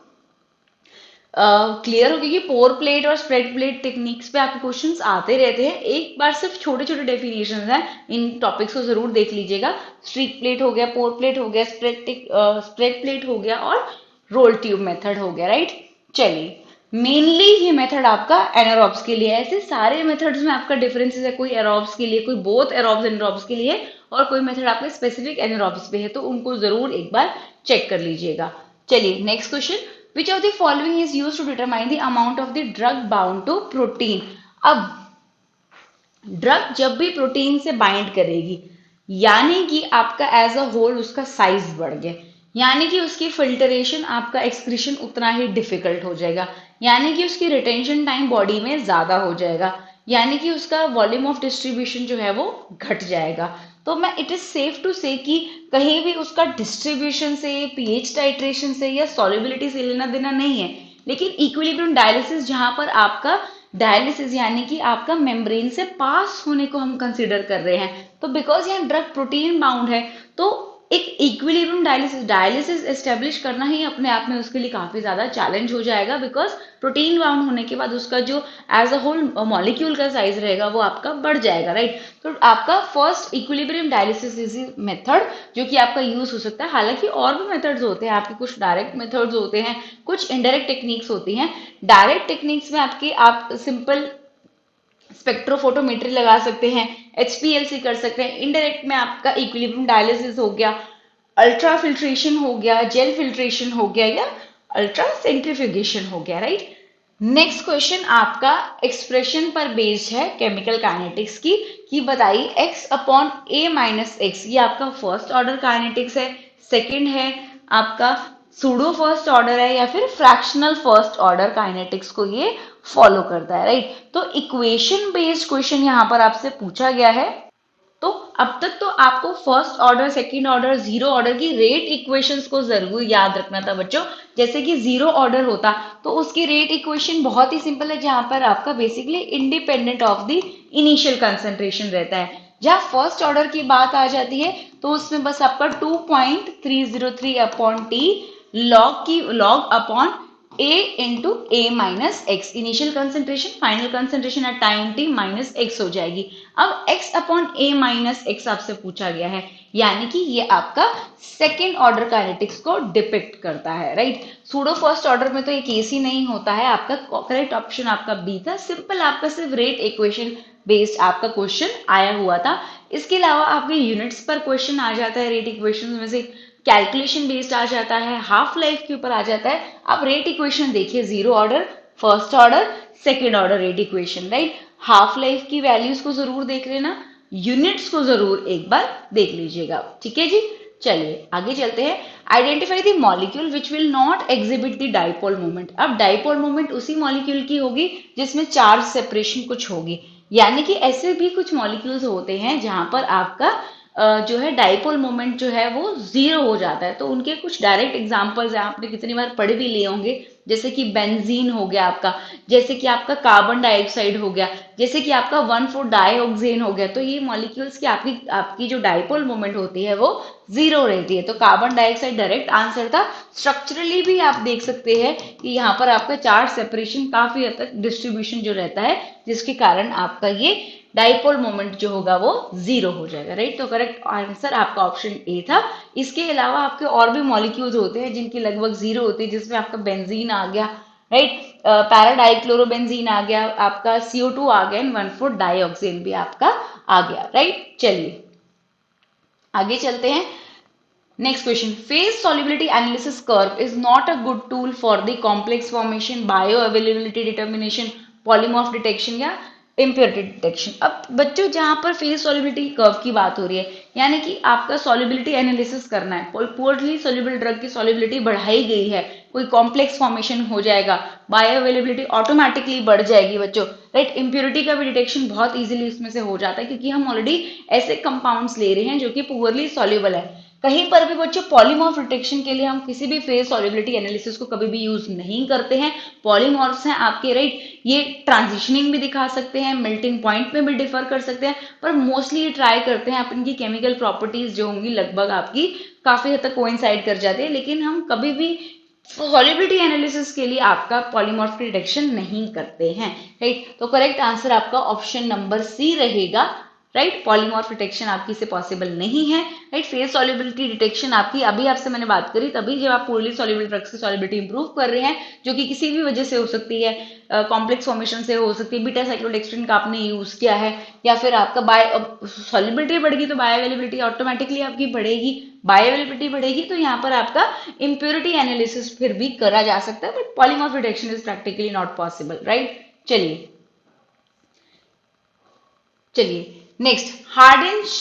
क्लियर होगी कि पोर प्लेट और स्प्रेड प्लेट टेक्निक्स पे आपके क्वेश्चंस आते रहते हैं। एक बार सिर्फ छोटे छोटे डेफिनेशन हैं, इन टॉपिक्स को जरूर देख लीजिएगा। स्ट्रीक प्लेट हो गया, पोर प्लेट हो गया, स्प्रेड प्लेट हो गया और रोल ट्यूब मेथड हो गया, राइट। चलिए मेनली ये मेथड आपका एनारोब्स के लिए है। ऐसे सारे मेथड्स में आपका डिफरेंसेस है, कोई एरोब्स के लिए, कोई बोथ एरोब्स एनारोब्स के लिए, और कोई मेथड आपके स्पेसिफिक एनारोब्स पे है, तो उनको जरूर एक बार चेक कर लीजिएगा। चलिए next question, which of the following is used to determine the amount of the drug bound to protein। अब ड्रग जब भी प्रोटीन से बाइंड करेगी यानी कि आपका एज अ होल उसका साइज बढ़ गया, यानी कि उसकी फिल्टरेशन, आपका एक्सक्रीशन उतना ही डिफिकल्ट हो जाएगा, यानी कि उसकी रिटेंशन टाइम बॉडी में ज्यादा हो जाएगा, यानी कि उसका वॉल्यूम ऑफ डिस्ट्रीब्यूशन जो है वो घट जाएगा। तो मैं इट इज सेफ टू से कि कहीं भी उसका डिस्ट्रीब्यूशन से, पीएच टाइट्रेशन से या सॉल्युबिलिटी से लेना देना नहीं है, लेकिन इक्विलिब्रियम डायलिसिस जहां पर आपका डायलिसिस यानी कि आपका मेम्ब्रेन से पास होने को हम कंसिडर कर रहे हैं। तो बिकॉज यहाँ ड्रग प्रोटीन बाउंड है, तो एक इक्विलिब्रियम डायलिसिस एस्टेब्लिश करना ही अपने आप में उसके लिए काफी ज्यादा चैलेंज हो जाएगा, बिकॉज प्रोटीन बाउंड होने के बाद उसका जो एज अ होल मॉलिक्यूल का साइज रहेगा वो आपका बढ़ जाएगा, राइट। तो आपका फर्स्ट इक्विलिब्रियम डायलिसिस मेथड जो कि आपका यूज हो सकता है। हालांकि और भी मेथड्स होते हैं आपके, कुछ डायरेक्ट मेथड्स होते हैं, कुछ इनडायरेक्ट टेक्निक्स होती हैं। डायरेक्ट टेक्निक्स में आपकी आप सिंपल स्पेक्ट्रोफोटोमेट्री लगा सकते हैं, एचपीएलसी कर सकते हैं। इनडायरेक्ट में आपका इक्विलिब्रियम डायलिसिस हो गया, अल्ट्रा फिल्ट्रेशन हो गया, जेल फिल्ट्रेशन हो गया, या अल्ट्रा सेंट्रीफ्यूगेशन हो गया, राइट। नेक्स्ट क्वेश्चन आपका एक्सप्रेशन पर बेस्ड है केमिकल काइनेटिक्स की, कि बताइए x upon a minus x, ये आपका फर्स्ट ऑर्डर काइनेटिक्स है, सेकंड है आपका सूडो फर्स्ट ऑर्डर है, या फिर फ्रैक्शनल फर्स्ट ऑर्डर काइनेटिक्स को ये फॉलो करता है, राइट। तो इक्वेशन बेस्ड क्वेश्चन यहाँ पर आपसे पूछा गया है। तो अब तक तो आपको first order, second order, zero order की रेट इक्वेशंस को जरूर याद रखना था बच्चों। जैसे कि जीरो ऑर्डर होता तो उसकी रेट इक्वेशन बहुत ही सिंपल है, जहां पर आपका basically independent of the initial concentration रहता है। जहां फर्स्ट ऑर्डर की बात आ जाती है तो उसमें बस आपका 2.303 upon T log upon a into A minus X, initial concentration final concentration at time T minus X हो जाएगी। अब x upon A minus X आपसे पूछा गया है, यानी कि ये आपका सेकेंड ऑर्डर काइनेटिक्स को डिपिक्ट करता है, राइट। सूडो फर्स्ट ऑर्डर में तो ये केस ही नहीं होता है। आपका करेक्ट ऑप्शन आपका बी था, सिंपल आपका सिर्फ रेट इक्वेशन बेस्ड आपका क्वेश्चन आया हुआ था। इसके अलावा आपके यूनिट्स पर क्वेश्चन आ जाता है रेट इक्वेशन में से, कैलकुलेशन बेस्ड आ जाता है, हाफ लाइफ के ऊपर आ जाता है। आप रेट इक्वेशन देखिए, zero order, first order, second order rate equation, right. Half life की वैल्यूज को जरूर देख लेना, यूनिट्स को जरूर एक बार देख लीजिएगा, ठीक है जी। चलिए आगे चलते हैं। Identify the molecule which will not exhibit the dipole moment. अब डाइपोल मोमेंट उसी मॉलिक्यूल की होगी जिसमें चार्ज सेपरेशन कुछ होगी, यानी कि ऐसे भी कुछ मॉलिक्यूल्स होते हैं जहां पर आपका जो है डाइपोल मोमेंट जो है वो जीरो हो जाता है। तो उनके कुछ डायरेक्ट एग्जांपल्स आपने कितनी बार पढ़ भी लिए होंगे, जैसे कि बेंजीन हो गया आपका, जैसे कि आपका कार्बन डाइऑक्साइड हो गया, जैसे कि आपका 1,4 डाइऑक्सेन हो गया। तो ये मॉलिक्यूल्स की आपकी आपकी जो डाइपोल मोमेंट होती है वो जीरो रहती है। तो कार्बन डाइऑक्साइड डायरेक्ट आंसर था। स्ट्रक्चरली भी आप देख सकते हैं कि यहाँ पर आपका चार्ज सेपरेशन काफी हद तक डिस्ट्रीब्यूशन जो रहता है, जिसके कारण आपका ये डाइपोल मोमेंट जो होगा वो जीरो हो जाएगा, राइट। तो करेक्ट आंसर आपका ऑप्शन ए था। इसके अलावा आपके और भी मॉलिक्यूल्स होते हैं जिनकी लगभग जीरो होती है, जिसमें आपका बेंजीन आ गया, राइट, पैराडाइक्लोरोबेंजीन आ गया, आपका CO2 आ गया, 1,4 डाइऑक्सेन भी आपका आ गया, राइट। चलिए आगे चलते हैं। Next question, phase solubility analysis curve is not a good tool for the complex formation, bioavailability determination, polymorph detection या impurity detection। अब बच्चों जहां पर फेज solubility कर्व की बात हो रही है, यानी कि आपका solubility एनालिसिस करना है, कोई पोअरली soluble ड्रग की solubility बढ़ाई गई है, कोई कॉम्प्लेक्स फॉर्मेशन हो जाएगा, बायो अवेलेबिलिटी ऑटोमेटिकली बढ़ जाएगी बच्चों, राइट। इम्प्योरिटी का भी डिटेक्शन बहुत इजीली इसमें से हो जाता है, क्योंकि हम ऑलरेडी ऐसे कंपाउंड्स ले रहे हैं जो कि पुअरली सॉल्युबल है। कहीं पर भी बच्चों पॉलीमॉर्फ डिटेक्शन के लिए हम किसी भी फेज सॉल्युबिलिटी एनालिसिस को कभी भी यूज नहीं करते हैं। पॉलीमॉर्फ्स हैं आपके, राइट, ये ट्रांजिशनिंग भी दिखा सकते हैं, मेल्टिंग पॉइंट में भी डिफर कर सकते हैं, पर मोस्टली ये ट्राई करते हैं आप इनकी केमिकल प्रॉपर्टीज जो होंगी लगभग आपकी काफी हद तक कोइंसाइड कर जाते हैं। लेकिन हम कभी भी सॉल्युबिलिटी एनालिसिस के लिए आपका पॉलीमॉर्फ डिटेक्शन नहीं करते हैं, राइट। तो करेक्ट आंसर आपका ऑप्शन नंबर सी रहेगा, राइट। पॉलीमॉर्फ डिटेक्शन आपकी से पॉसिबल नहीं है, राइट। फेज सॉल्युबिलिटी डिटेक्शन आपकी अभी आपसे मैंने बात करी तभी जब आप पोरली सॉल्युबल ड्रग्स की सॉल्युबिलिटी इंप्रूव कर रहे हैं, जो कि किसी भी वजह से हो सकती है, कॉम्प्लेक्स फॉर्मेशन से हो सकती है, बीटा साइक्लोडेक्स्ट्रिन का आपने यूज किया है, या फिर आपका सॉल्युबिलिटी बढ़ेगी तो बायो अवेलेबिलिटी ऑटोमेटिकली आपकी बढ़ेगी, बायो अवेलेबिलिटी बढ़ेगी तो यहाँ पर आपका इम्प्योरिटी एनालिसिस फिर भी करा जा सकता है, but polymorph detection is practically not possible, right. चलिए next, Hardinge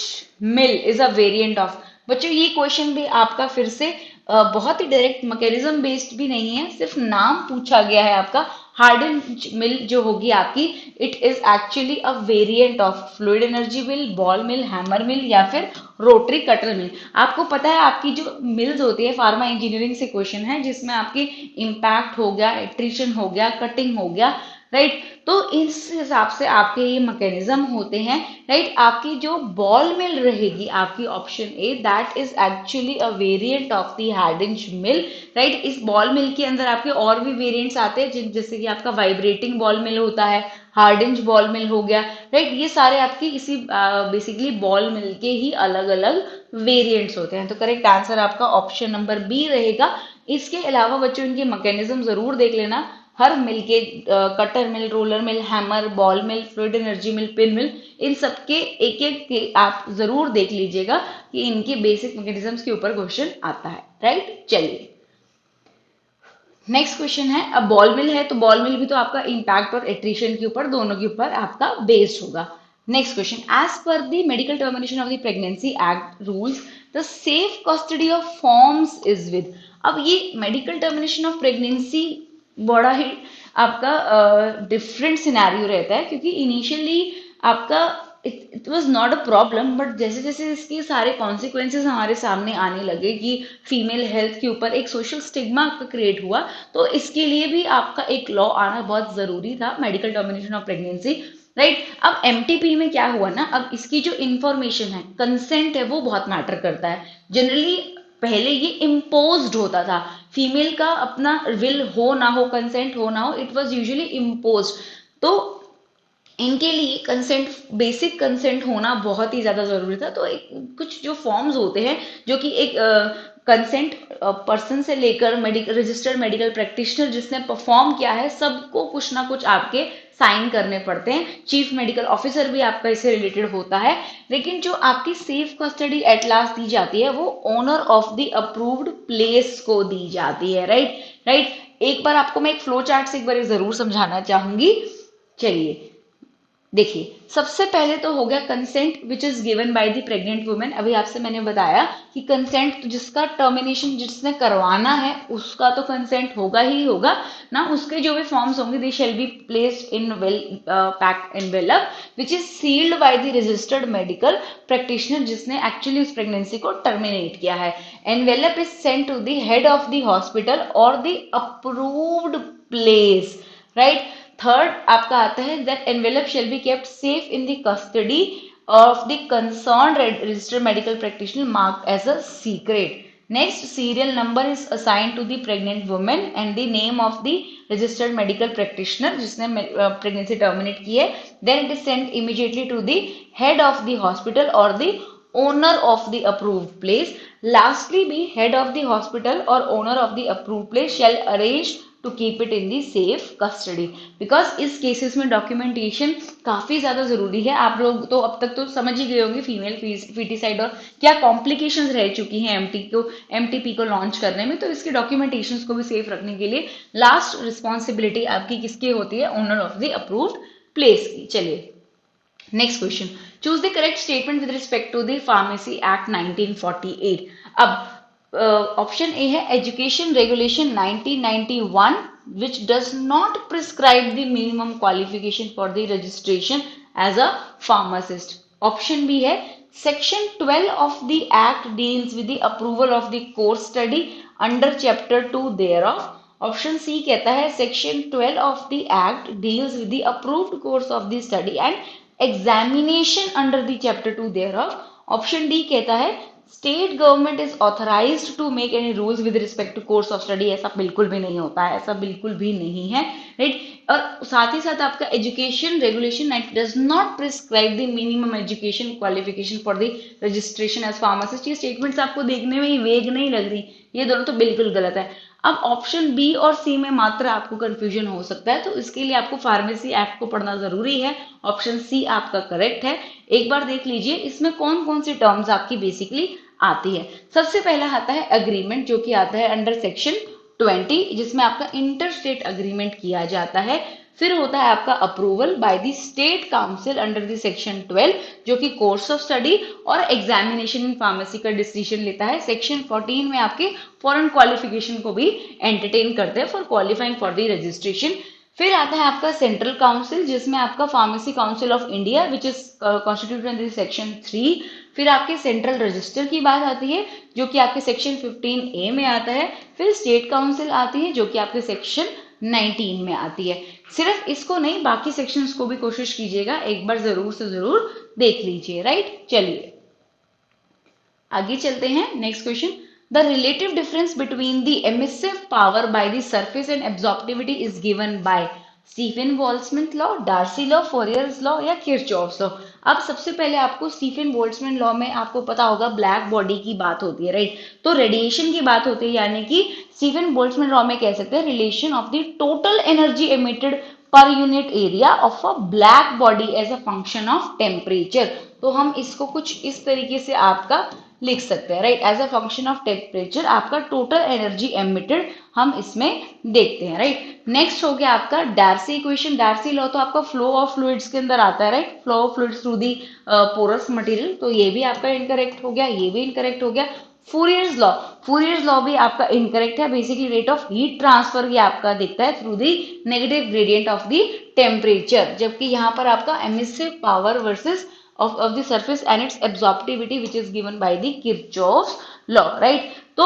mill is a variant of. बच्चों ये क्वेश्चन भी आपका फिर से बहुत ही डायरेक्ट मैकेनिज्म बेस्ड भी नहीं है, सिर्फ नाम पूछा गया है आपका। हार्डेंस मिल जो होगी आपकी, it is actually a variant of fluid energy mill, ball mill, hammer mill या फिर रोटरी कटर मिल। आपको पता है आपकी जो मिल्स होती है, फार्मा इंजीनियरिंग से क्वेश्चन है जिसमें आपकी इम्पैक्ट हो गया, एट्रिशन हो गया, कटिंग हो गया, राइट। तो इस हिसाब से आपके ये मैकेनिज्म होते हैं, राइट। आपकी जो बॉल मिल रहेगी, आपकी option A, that is actually a variant of the Hardinge mill, right. इस बॉल मिल के अंदर आपके और भी वेरिएंट्स आते हैं, जैसे कि आपका वाइब्रेटिंग बॉल मिल होता है, हार्डिंज बॉल मिल हो गया, राइट। ये सारे आपकी इसी बेसिकली बॉल मिल के ही अलग अलग वेरिएंट्स होते हैं। तो करेक्ट आंसर आपका ऑप्शन नंबर बी रहेगा। इसके अलावा बच्चों इनके मैकेनिज्म जरूर देख लेना। हर मिल के कटर मिल, रोलर मिल, हैमर, बॉल मिल, फ्लूइड एनर्जी मिल, पिन मिल, इन सबके एक एक के आप जरूर देख लीजिएगा कि इनके बेसिक मैकेनिज्म्स के ऊपर क्वेश्चन आता है, राइट। चलिए नेक्स्ट क्वेश्चन है, अब बॉल मिल है तो बॉल मिल भी तो आपका इम्पैक्ट और एट्रिशन के ऊपर, दोनों के ऊपर आपका बेस्ड होगा। Next question, as per the medical termination of the pregnancy act rules the safe custody of forms is with. अब ये मेडिकल टर्मिनेशन ऑफ प्रेगनेंसी बड़ा ही आपका डिफरेंट सिनेरियो रहता है, क्योंकि इनिशियली आपका it was not a problem, but जैसे जैसे इसके सारे कॉन्सिक्वेंसेज हमारे सामने आने लगे कि फीमेल हेल्थ के ऊपर एक सोशल स्टिग्मा आपका क्रिएट हुआ, तो इसके लिए भी आपका एक लॉ आना बहुत जरूरी था, medical termination of pregnancy, right. अब एमटीपी में क्या हुआ ना, अब इसकी जो इंफॉर्मेशन है, कंसेंट है, वो बहुत मैटर करता है। जनरली पहले ये इम्पोज्ड होता था, फीमेल का अपना विल हो ना हो, कंसेंट हो ना हो, इट वॉज यूजुअली इम्पोज्ड। तो इनके लिए कंसेंट, बेसिक कंसेंट होना बहुत ही ज्यादा जरूरी था। तो कुछ जो फॉर्म्स होते हैं जो कि एक कंसेंट पर्सन से लेकर मेडिकल रजिस्टर्ड मेडिकल प्रैक्टिशनर जिसने परफॉर्म किया है, सबको कुछ ना कुछ आपके साइन करने पड़ते हैं। चीफ मेडिकल ऑफिसर भी आपका इससे रिलेटेड होता है। लेकिन जो आपकी सेफ कस्टडी एट लास्ट दी जाती है, वो owner of the approved place को दी जाती है, राइट। राइट, एक बार आपको मैं एक फ्लो चार्ट से एक बार जरूर समझाना चाहूंगी। चलिए देखिए, सबसे पहले तो हो गया consent which is given by the pregnant women. अभी आपसे मैंने बताया कि कंसेंट जिसका टर्मिनेशन जिसने करवाना है उसका तो कंसेंट होगा ही होगा ना। उसके जो भी फॉर्म्स होंगे they shall be placed in well packed envelope which is sealed by the registered medical practitioner जिसने एक्चुअली उस प्रेगनेंसी को टर्मिनेट किया है। Envelope is sent to the head of the hospital और the approved place, right. Third आपका आता है that envelope shall be kept safe in the custody of the concerned registered medical practitioner marked as a secret. Next, serial number is assigned to the pregnant woman and the name of the registered medical practitioner जिसने pregnancy terminate की है। Then it is sent immediately to the head of the hospital or the owner of the approved place. Lastly, the head of the hospital or owner of the approved place shall arrange to keep it in the safe custody. Because इस cases में documentation काफी ज्यादा जरूरी है। आप लोग तो अब तक तो समझ ही गए होंगे फीमेल फीटिसाइड और क्या कॉम्प्लिकेशंस रह चुकी हैं एमटीपी को लॉन्च करने में। तो इसके डॉक्यूमेंटेशन को भी सेफ रखने के लिए लास्ट रिस्पॉन्सिबिलिटी आपकी किसकी होती है, owner of the approved place की। चलिए next question, choose the correct statement with respect to the pharmacy act 1948। अब ऑप्शन ए है education regulation 1991 which does not prescribe the minimum qualification for the registration as a pharmacist. Option B है section 12 of the act deals with the approval of the course study under chapter 2 thereof. Option C कहता है section 12 of the act deals with the approved course of the study and examination under the chapter 2 thereof. Option D कहता है state government is authorised to make any rules with respect to course of study. ऐसा बिल्कुल भी नहीं होता है, ऐसा बिल्कुल भी नहीं है, राइट। और साथ ही साथ आपका education regulation does not prescribe the minimum education qualification for the registration as pharmacist. ये स्टेटमेंट्स आपको देखने में ही वेग नहीं लग रही, ये दोनों तो बिल्कुल गलत है। अब ऑप्शन बी और सी में मात्र आपको कंफ्यूजन हो सकता है, तो इसके लिए आपको फार्मेसी एक्ट को पढ़ना जरूरी है। ऑप्शन सी आपका करेक्ट है। एक बार देख लीजिए इसमें कौन कौन सी टर्म्स आपकी बेसिकली आती है। सबसे पहला आता है अग्रीमेंट, जो कि आता है अंडर सेक्शन 20 जिसमें आपका इंटर स्टेट अग्रीमेंट किया जाता है। फिर होता है आपका approval by the state council under the section 12 जो कि कोर्स ऑफ स्टडी और एग्जामिनेशन इन फार्मेसी का डिसीजन लेता है। सेक्शन 14 में आपके फॉरेन क्वालिफिकेशन को भी एंटरटेन करते हैं for qualifying for the registration. फिर आता है आपका सेंट्रल काउंसिल जिसमें आपका pharmacy council of India which is constituted under section 3। फिर आपके सेंट्रल रजिस्टर की बात आती है जो कि आपके सेक्शन 15A में आता है। फिर स्टेट काउंसिल आती है जो कि आपके सेक्शन 19 में आती है। सिर्फ इसको नहीं, बाकी सेक्शंस को भी कोशिश कीजिएगा, एक बार जरूर से जरूर देख लीजिए, राइट। चलिए आगे चलते हैं। Next question, the relative difference between the emissive power by the surface and absorptivity is given by Stefan Boltzmann law, Darcy law, Fourier's law या किरचॉफ्स लॉ। अब सबसे पहले आपको स्टीफन बोल्ट्जमैन लॉ में आपको पता होगा ब्लैक बॉडी की बात होती है, राइट। तो रेडिएशन की बात होती है, यानी कि स्टीफन बोल्ट्जमैन लॉ में कह सकते हैं relation of the total energy emitted per unit area of a black body as a function of temperature. तो हम इसको कुछ इस तरीके से आपका लिख सकते हैं, right. As a function of temperature आपका टोटल एनर्जी एमिटेड हम इसमें देखते हैं, राइट। नेक्स्ट हो गया आपका डार्सी इक्वेशन। डार्सी लॉ तो आपका फ्लो ऑफ फ्लूइड्स के अंदर आता है, right. Flow of fluids through the porous material, तो ये भी आपका इनकरेक्ट हो गया, ये भी इनकरेक्ट हो गया। फूरियर्स लॉ, फूरियर्स लॉ भी आपका इनकरेक्ट है। Basically rate of heat transfer ये आपका दिखता है through the negative gradient of the temperature, जबकि यहाँ पर आपका emissive power versus of the surface and its absorptivity which is given by the Kirchhoff's law, right। तो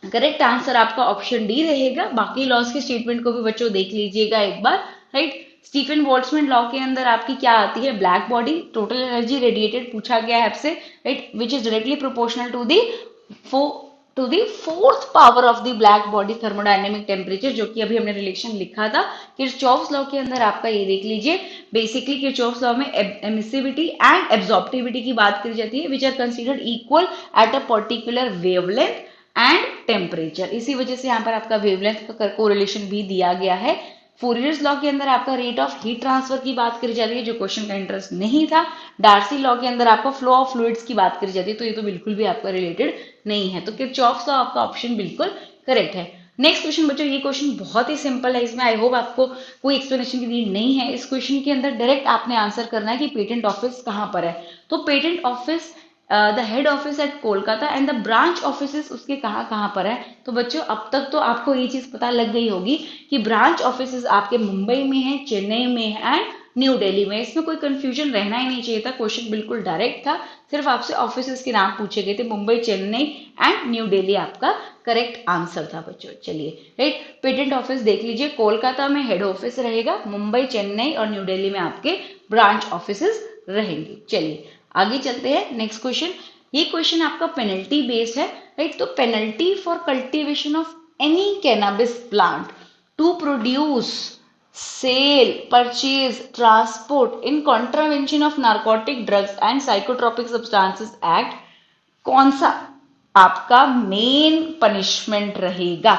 करेक्ट आंसर आपका ऑप्शन डी रहेगा। बाकी लॉस के स्टेटमेंट को भी बच्चों देख लीजिएगा एक बार, राइट। स्टीफन बोल्ट्जमैन लॉ के अंदर आपकी क्या आती है, black body total energy radiated पूछा गया है आपसे, right, which is directly proportional to the fourth power of the black body thermodynamic temperature, जो कि अभी हमने रिलेशन लिखा था किरचॉफ्स लॉ के अंदर। आपका ये देख लीजिए, बेसिकली किरचॉफ्स लॉ में एमिसिविटी एंड एब्जॉर्प्टिविटी की बात करी जाती है, which are considered equal at a particular wavelength and temperature. इसी वजह से यहाँ पर आपका वेवलेंथ का कोरिलेशन भी दिया गया है। फूरियर्स लॉ के अंदर आपका रेट ऑफ हीट ट्रांसफर की बात करी जाती है, जो क्वेश्चन का इंटरेस्ट नहीं था। डार्सी लॉ के अंदर आपका फ्लो ऑफ फ्लूइड्स की बात करी जाती है, तो ये तो बिल्कुल भी आपका रिलेटेड नहीं है। तो किरचॉफ्स लॉ आपका ऑप्शन बिल्कुल करेक्ट है। नेक्स्ट क्वेश्चन बच्चों, ये क्वेश्चन बहुत ही सिंपल है, इसमें आई होप आपको कोई एक्सप्लेनेशन की नीड नहीं है। इस क्वेश्चन के अंदर डायरेक्ट आपने आंसर करना है कि पेटेंट ऑफिस कहाँ पर है। तो patent office the head office at Kolkata and the branch office उसके कहाँ कहाँ पर है। तो बच्चों अब तक तो आपको ये चीज पता लग गई होगी कि ब्रांच ऑफिस आपके मुंबई में है, चेन्नई में है एंड न्यू दिल्ली में। इसमें कोई कंफ्यूजन रहना ही नहीं चाहिए था, क्वेश्चन बिल्कुल डायरेक्ट था। सिर्फ आपसे ऑफिस के नाम पूछे गए थे, मुंबई, चेन्नई एंड न्यू दिल्ली आपका करेक्ट आंसर था बच्चों। चलिए, राइट, पेटेंट ऑफिस देख लीजिए, कोलकाता में हेड ऑफिस रहेगा, मुंबई, चेन्नई और न्यू दिल्ली में आपके ब्रांच ऑफिस रहेंगे। चलिए आगे चलते हैं। नेक्स्ट क्वेश्चन, ये क्वेश्चन आपका पेनल्टी बेस्ड है, राइट। तो penalty for cultivation of any cannabis plant to produce, sale, purchase, transport in contravention of narcotic drugs and psychotropic substances act, कौन सा आपका मेन पनिशमेंट रहेगा।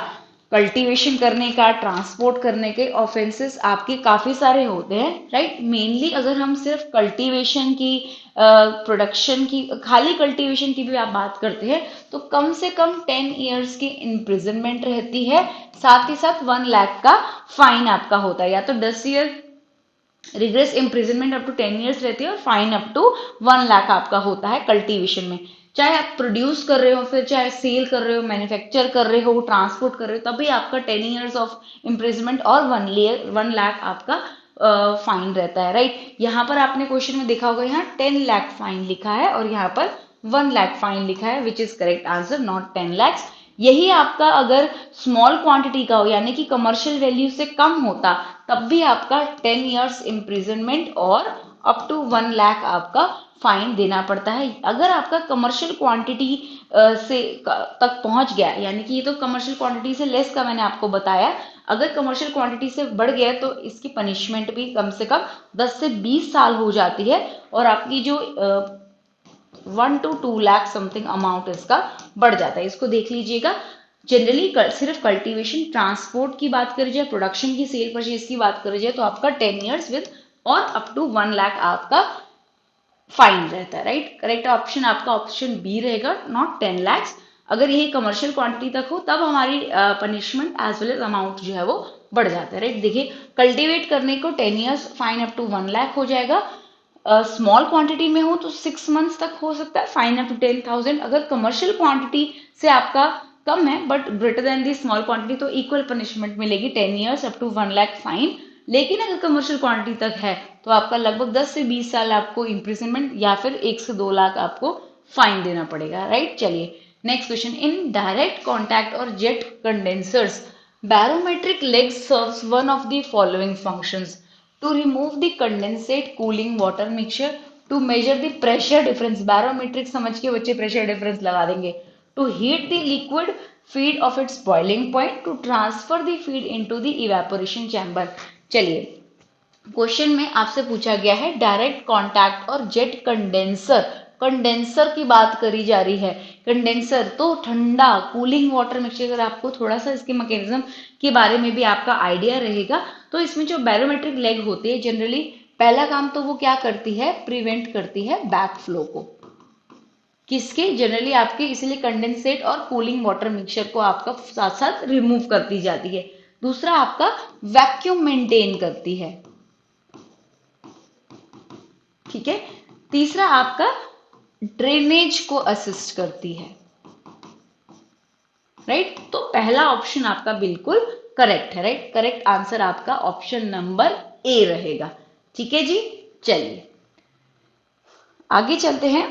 कल्टीवेशन करने का, ट्रांसपोर्ट करने के ऑफेंसेस आपके काफी सारे होते हैं, राइट। मेनली अगर हम सिर्फ कल्टीवेशन की, प्रोडक्शन की, खाली कल्टीवेशन की भी आप बात करते हैं तो कम से कम 10 ईयर्स की इम्प्रिजनमेंट रहती है, साथ ही साथ 1 लाख का फाइन आपका होता है। या तो 10 year rigorous imprisonment up to 10 years रहती है और फाइन अप टू 1 लाख आपका होता है कल्टीवेशन में। चाहे आप प्रोड्यूस कर रहे हो, फिर चाहे सेल कर रहे हो, मैन्युफैक्चर कर रहे हो, ट्रांसपोर्ट कर रहे हो, तभी आपका 10 ईयर्स ऑफ इम्प्रिजमेंट और 1 लाख आपका फाइन रहता है, राइट। यहाँ पर आपने क्वेश्चन में देखा होगा, यहाँ 10 लाख फाइन लिखा है और यहाँ पर 1 लाख फाइन लिखा है, which is correct answer, not 10 lakhs. यही आपका अगर स्मॉल क्वांटिटी का हो, यानी कि कमर्शियल वैल्यू से कम होता, तब भी आपका 10 ईयर्स इम्प्रिजनमेंट और अप टू 1 लाख आपका फाइन देना पड़ता है। अगर आपका कमर्शियल क्वांटिटी से तक पहुंच गया, यानी कि ये तो कमर्शियल क्वांटिटी से लेस का मैंने आपको बताया, अगर कमर्शियल क्वांटिटी से बढ़ गया तो इसकी पनिशमेंट भी कम से कम 10 से 20 साल हो जाती है और आपकी जो 1 to 2 लाख समथिंग अमाउंट इसका बढ़ जाता है। इसको देख लीजिएगा। जनरली सिर्फ कल्टीवेशन, ट्रांसपोर्ट की बात करी जाए, प्रोडक्शन की, सेल परचेज की बात करी जाए तो आपका 10 ईयर्स विद और अप टू 1 लाख आपका फाइन रहता है, राइट। करेक्ट ऑप्शन आपका ऑप्शन बी रहेगा, नॉट 10 लैक्स। अगर यही कमर्शियल क्वांटिटी तक हो तब हमारी punishment as well as amount जो है वो बढ़ जाता है, राइट। देखिए, कल्टीवेट करने को 10 years, fine up to 1 lakh हो जाएगा। स्मॉल क्वांटिटी में हो तो 6 मंथ्स तक हो सकता है, फाइन अप टू 10,000। अगर कमर्शियल क्वांटिटी से आपका कम है but greater than the small quantity तो इक्वल पनिशमेंट मिलेगी, 10 years up to 1 lakh fine. लेकिन अगर कमर्शियल क्वांटिटी तक है तो आपका लगभग 10 से 20 साल आपको इम्प्रिजनमेंट या फिर 1 से 2 लाख आपको फाइन देना पड़ेगा, राइट। चलिए next question, in direct contact और jet condensers Barometric leg serves one of the following functions: to remove the condensate cooling water mixture, to measure the pressure difference, barometric समझ के बच्चे pressure difference लगा देंगे, to heat the liquid feed of its boiling point, to transfer the feed into the evaporation chamber. चलिए question में आपसे पूछा गया है डायरेक्ट कांटेक्ट और जेट कंडेंसर, कंडेंसर की बात करी जा रही है। कंडेंसर तो ठंडा कूलिंग वाटर मिक्सचर, अगर आपको थोड़ा सा इसके मैकेनिज्म के बारे में भी आपका आइडिया रहेगा तो इसमें जो बैरोमेट्रिक लेग होती है जनरली पहला काम तो वो क्या करती है, प्रिवेंट करती है बैक फ्लो को, किसके, जनरली आपके, इसलिए कंडेंसेट और कूलिंग वाटर मिक्सचर को आपका साथ साथ रिमूव कर दी जाती है। दूसरा आपका वैक्यूम मेंटेन करती है, ठीक है। तीसरा आपका ड्रेनेज को असिस्ट करती है, राइट। तो पहला ऑप्शन आपका बिल्कुल करेक्ट है, राइट। करेक्ट आंसर आपका ऑप्शन नंबर ए रहेगा, ठीक है जी। चलिए आगे चलते हैं।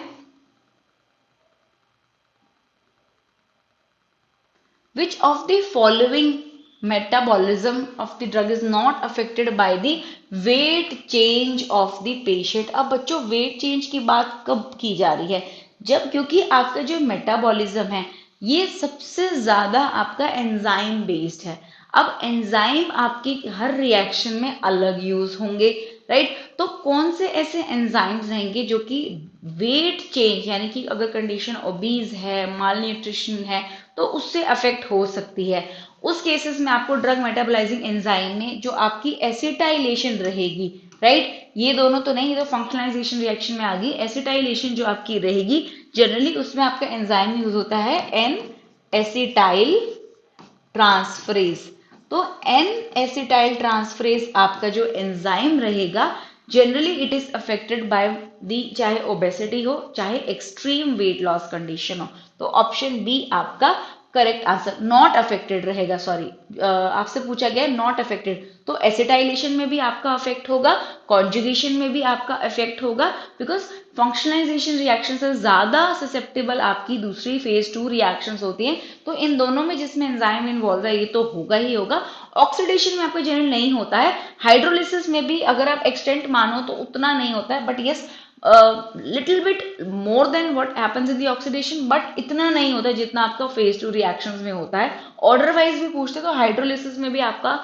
Which of the following metabolism of the drug is not affected by the weight change of the patient? अब बच्चों वेट चेंज की बात कब की जा रही है, जब, क्योंकि आपका जो मेटाबॉलिज्म है ये सबसे ज्यादा आपका एंजाइम बेस्ड है। अब एंजाइम आपकी हर रिएक्शन में अलग यूज होंगे, राइट। तो कौन से ऐसे एंजाइम्स रहेंगे जो कि वेट चेंज, यानी कि अगर कंडीशन ओबीज है, माल न्यूट्रिशन है, तो उससे अफेक्ट हो सकती है। उस केसेस में आपको ड्रग मेटाबोलाइजिंग एंजाइम में जो आपकी एसिटाइलेशन रहेगी, राइट, ये दोनों तो नहीं, ये तो फंक्शनलाइजेशन रिएक्शन में आ गई, एसिटाइलेशन जो आपकी रहेगी जनरली उसमें आपका एंजाइम यूज होता है एन एसिटाइल ट्रांसफरेज। तो एन एसिटाइल ट्रांसफरेज आपका जो एंजाइम रहेगा generally it is affected by the, चाहे ओबेसिटी हो चाहे एक्सट्रीम वेट लॉस कंडीशन हो। तो ऑप्शन बी आपका करेक्ट आंसर, नॉट अफेक्टेड रहेगा, सॉरी आपसे पूछा गया नॉट अफेक्टेड, तो एसिटाइलेशन में भी आपका अफेक्ट होगा, कॉन्जुगेशन में भी आपका अफेक्ट होगा, बिकॉज फंक्शनलाइजेशन रिएक्शन से ज्यादा ससेप्टेबल आपकी दूसरी फेज 2 रिएक्शंस होती हैं। तो इन दोनों में जिसमें एंजाइम इन्वॉल्व है ये तो होगा ही होगा। ऑक्सीडेशन में आपका जनरल नहीं होता है, हाइड्रोलिसिस में भी अगर आप एक्सटेंट मानो तो उतना नहीं होता है, but yes little bit more than what happens in the oxidation, but इतना नहीं होता जितना आपका फेज 2 रिएक्शंस में होता है। ऑर्डर वाइज भी पूछते तो हाइड्रोलिसिस में भी आपका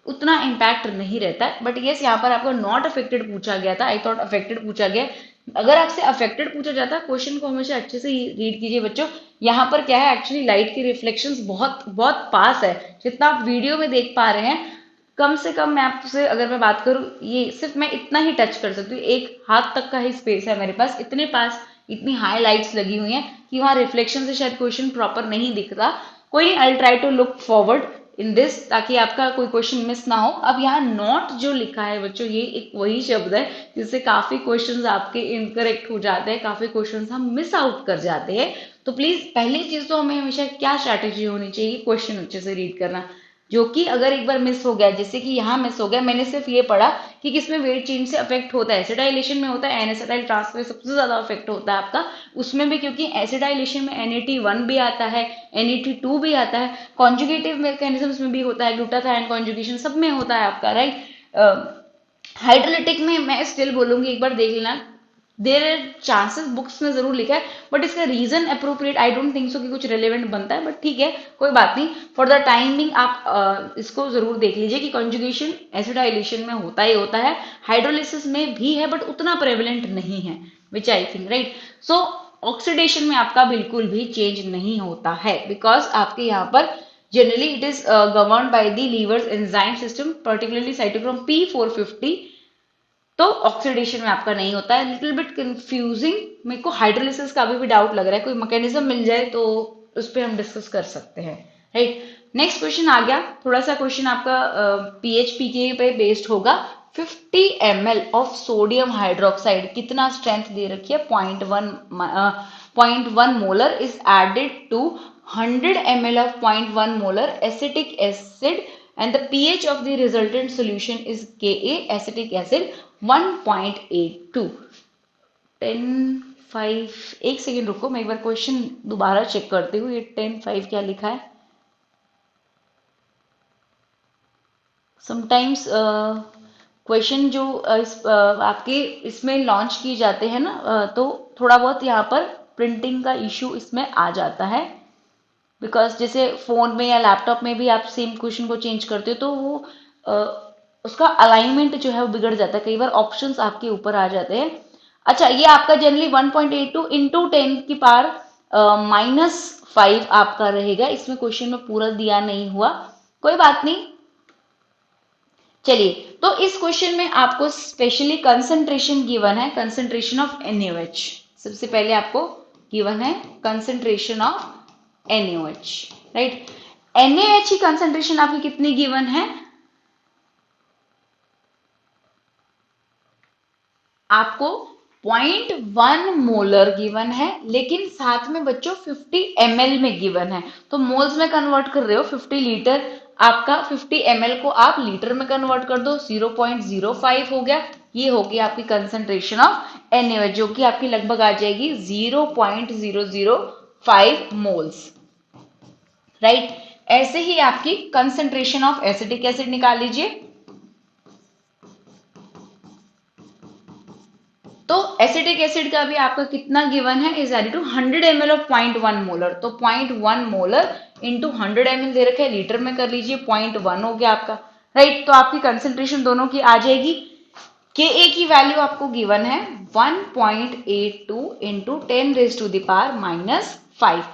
उतना इम्पैक्ट नहीं रहता है, बट यस यहाँ पर आपको नॉट अफेक्टेड पूछा गया था, आई थॉट अफेक्टेड पूछा गया। अगर आपसे अफेक्टेड पूछा जाता है क्वेश्चन को हमेशा अच्छे से रीड कीजिए बच्चों। यहाँ पर क्या है, एक्चुअली लाइट की रिफ्लेक्शंस बहुत बहुत पास है, जितना आप वीडियो में देख पा रहे हैं कम से कम मैं आपसे अगर मैं बात करूं ये सिर्फ मैं इतना ही टच कर सकती हूँ, एक हाथ तक का ही स्पेस है मेरे पास, इतने पास इतनी हाई लाइट्स लगी हुई हैं कि वहां रिफ्लेक्शन से शायद क्वेश्चन प्रॉपर नहीं दिखता। कोई नहीं, I try to look forward in this ताकि आपका कोई क्वेश्चन मिस ना हो। अब यहाँ नॉट जो लिखा है बच्चों ये एक वही शब्द है जिससे काफी क्वेश्चंस आपके इनकरेक्ट हो जाते हैं, काफी क्वेश्चंस हम मिस आउट कर जाते हैं। तो प्लीज पहली चीज तो हमें हमेशा क्या स्ट्रैटेजी होनी चाहिए, क्वेश्चन अच्छे से रीड करना, जो कि अगर एक बार मिस हो गया, जैसे कि यहाँ मिस हो गया, मैंने सिर्फ ये पढ़ा कि किसमें वेट चेंज से अफेक्ट होता है, एसिटाइलेशन में होता है, एनएसिटाइल ट्रांसफर सबसे ज्यादा अफेक्ट होता है आपका उसमें भी, क्योंकि एसिटाइलेशन में NAT1 भी आता है, NAT2 भी आता है, कॉन्जुगेटिव मैकेनिज्म में भी होता है, ग्लूटाथाइन कॉन्जुगेशन सब में होता है आपका, राइट। हाइड्रोलिटिक में मैं स्टिल बोलूंगी एक बार देख लेना, देर आर चांसेस, बुक्स में जरूर लिखा है बट इसका reason appropriate I don't think so कि कुछ रिलेवेंट बनता है, बट ठीक है कोई बात नहीं। फॉर द टाइमिंग आप इसको जरूर देख लीजिए कि कॉन्जुगेशन एसिडाइलेशन में होता ही होता है, हाइड्रोलिसिस में भी है बट उतना प्रेवलेंट नहीं है, which I think, right. So oxidation में आपका बिल्कुल भी चेंज नहीं होता है बिकॉज आपके यहाँ पर generally it is governed by the liver's enzyme system, particularly cytochrome P450। तो ऑक्सीडेशन में आपका नहीं होता है, लिटिल बिट कंफ्यूजिंग, मेरे को हाइड्रोलिसिस का अभी भी डाउट लग रहा है, कोई मैकेनिज्म मिल जाए तो उस पर हम डिस्कस कर सकते हैं, राइट। नेक्स्ट क्वेश्चन आ गया, थोड़ा सा क्वेश्चन आपका पीएचपी के पे बेस्ड होगा। 50 ml ऑफ सोडियम हाइड्रोक्साइड, कितना स्ट्रेंथ दे रखी है, 0.1 molar is added to 100 ml of 0.1 molar acetic acid and the pH of the resultant solution is Ka, acetic acid 1.82। 10.5, एक सेकेंड रुको मैं एक बार क्वेश्चन दोबारा चेक करती हूँ, ये 10.5 क्या लिखा है। समटाइम्स क्वेश्चन जो आपके इसमें लॉन्च किए जाते हैं ना, तो थोड़ा बहुत यहाँ पर प्रिंटिंग का इशू इसमें आ जाता है, बिकॉज जैसे फोन में या लैपटॉप में भी आप सेम क्वेश्चन को चेंज करते हो तो वो उसका अलाइनमेंट जो है वो बिगड़ जाता है, कई बार ऑप्शंस आपके ऊपर आ जाते हैं। अच्छा, ये आपका जनरली 1.82 इंटू 10 की पावर -5 आपका रहेगा, इसमें क्वेश्चन में पूरा दिया नहीं हुआ, कोई बात नहीं। चलिए, तो इस क्वेश्चन में आपको स्पेशली कंसंट्रेशन गिवन है, कंसंट्रेशन ऑफ NaOH। सबसे पहले आपको गिवन है concentration of NaOH, right. NaOH की कंसंट्रेशन आपकी कितनी गिवन है? आपको 0.1 मोलर गिवन है, लेकिन साथ में बच्चों 50 ml में गिवन है, तो मोल्स में कन्वर्ट कर रहे हो, 50 लीटर आपका 50 ml को आप लीटर में कन्वर्ट कर दो, 0.05 हो गया। ये हो गई आपकी कंसंट्रेशन ऑफ NaOH, जो कि आपकी लगभग आ जाएगी 0.005 मोल्स, राइट। ऐसे ही आपकी कंसंट्रेशन ऑफ एसिटिक एसिड निकाल लीजिए। तो एसिटिक एसिड का भी आपका कितना गिवन है? Is to 100 ml of 0.1 molar, तो 0.1 मोलर इंटू 100 ml दे रखे, लीटर में कर लीजिए, 0.1 हो गया आपका, राइट। तो आपकी कंसेंट्रेशन दोनों की आ जाएगी। Ka की वैल्यू आपको गिवन है 1.82 इंटू 10⁻⁻⁵,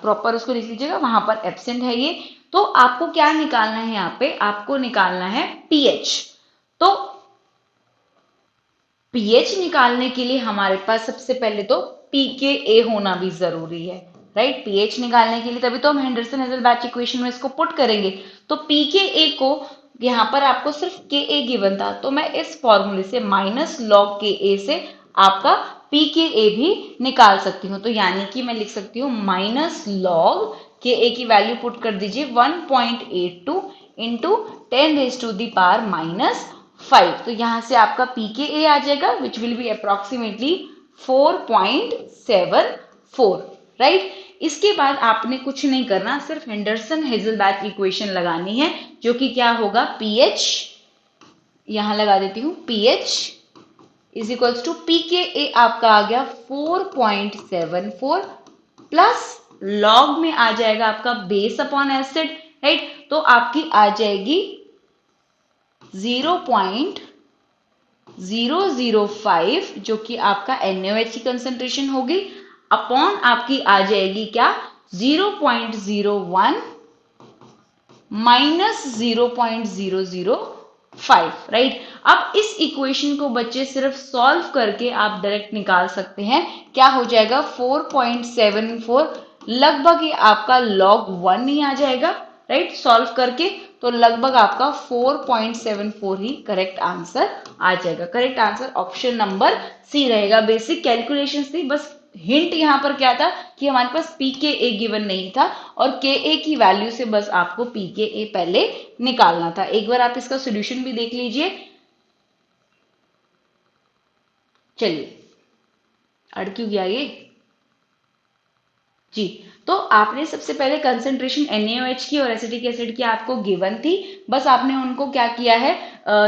प्रॉपर उसको लिख लीजिएगा, वहां पर एब्सेंट है ये। तो आपको क्या निकालना है यहाँ पे? आपको निकालना है pH। तो pH निकालने के लिए हमारे पास सबसे पहले तो pKa होना भी जरूरी है, राइट। pH निकालने के लिए तभी तो हम हेंडरसन हेजलबैच इक्वेशन में इसको पुट करेंगे। तो pKa को यहाँ पर आपको सिर्फ Ka गिवन था, तो मैं इस फॉर्मूले से -log Ka से आपका pKa भी निकाल सकती हूँ। तो यानी कि मैं लिख सकती हूँ -log Ka की वैल्यू पुट कर दीजिए 1.82 इंटू 10⁻⁻5। तो यहां से आपका pKa आ जाएगा, which will be approximately 4.74, right. इसके बाद आपने कुछ नहीं करना, सिर्फ हेंडरसन हेजलबैच इक्वेशन लगानी है, जो कि क्या होगा? pH, यहां लगा देती हूं, pH is equals to pKa आपका आ गया 4.74 प्लस लॉग में आ जाएगा आपका बेस अपॉन एसिड, राइट। तो आपकी आ जाएगी 0.005, जो कि आपका NaOH की कंसेंट्रेशन होगी, अपॉन आपकी आ जाएगी क्या? 0.01 माइनस 0.005, राइट। अब इस इक्वेशन को बच्चे सिर्फ सॉल्व करके आप डायरेक्ट निकाल सकते हैं। क्या हो जाएगा? 4.74 लगभग ये आपका log 1 ही आ जाएगा, राइट। सॉल्व करके तो लगभग आपका 4.74 ही करेक्ट आंसर आ जाएगा। Correct answer option number C रहेगा। बेसिक कैलकुलेशंस थी, बस हिंट यहां पर क्या था कि हमारे पास pKa गिवन नहीं था, और Ka की वैल्यू से बस आपको pKa पहले निकालना था। एक बार आप इसका सोल्यूशन भी देख लीजिए। चलिए, अड़ क्यों गया ये जी। तो आपने सबसे पहले कंसंट्रेशन NaOH की और एसिटिक एसिड की आपको गिवन थी, बस आपने उनको क्या किया है,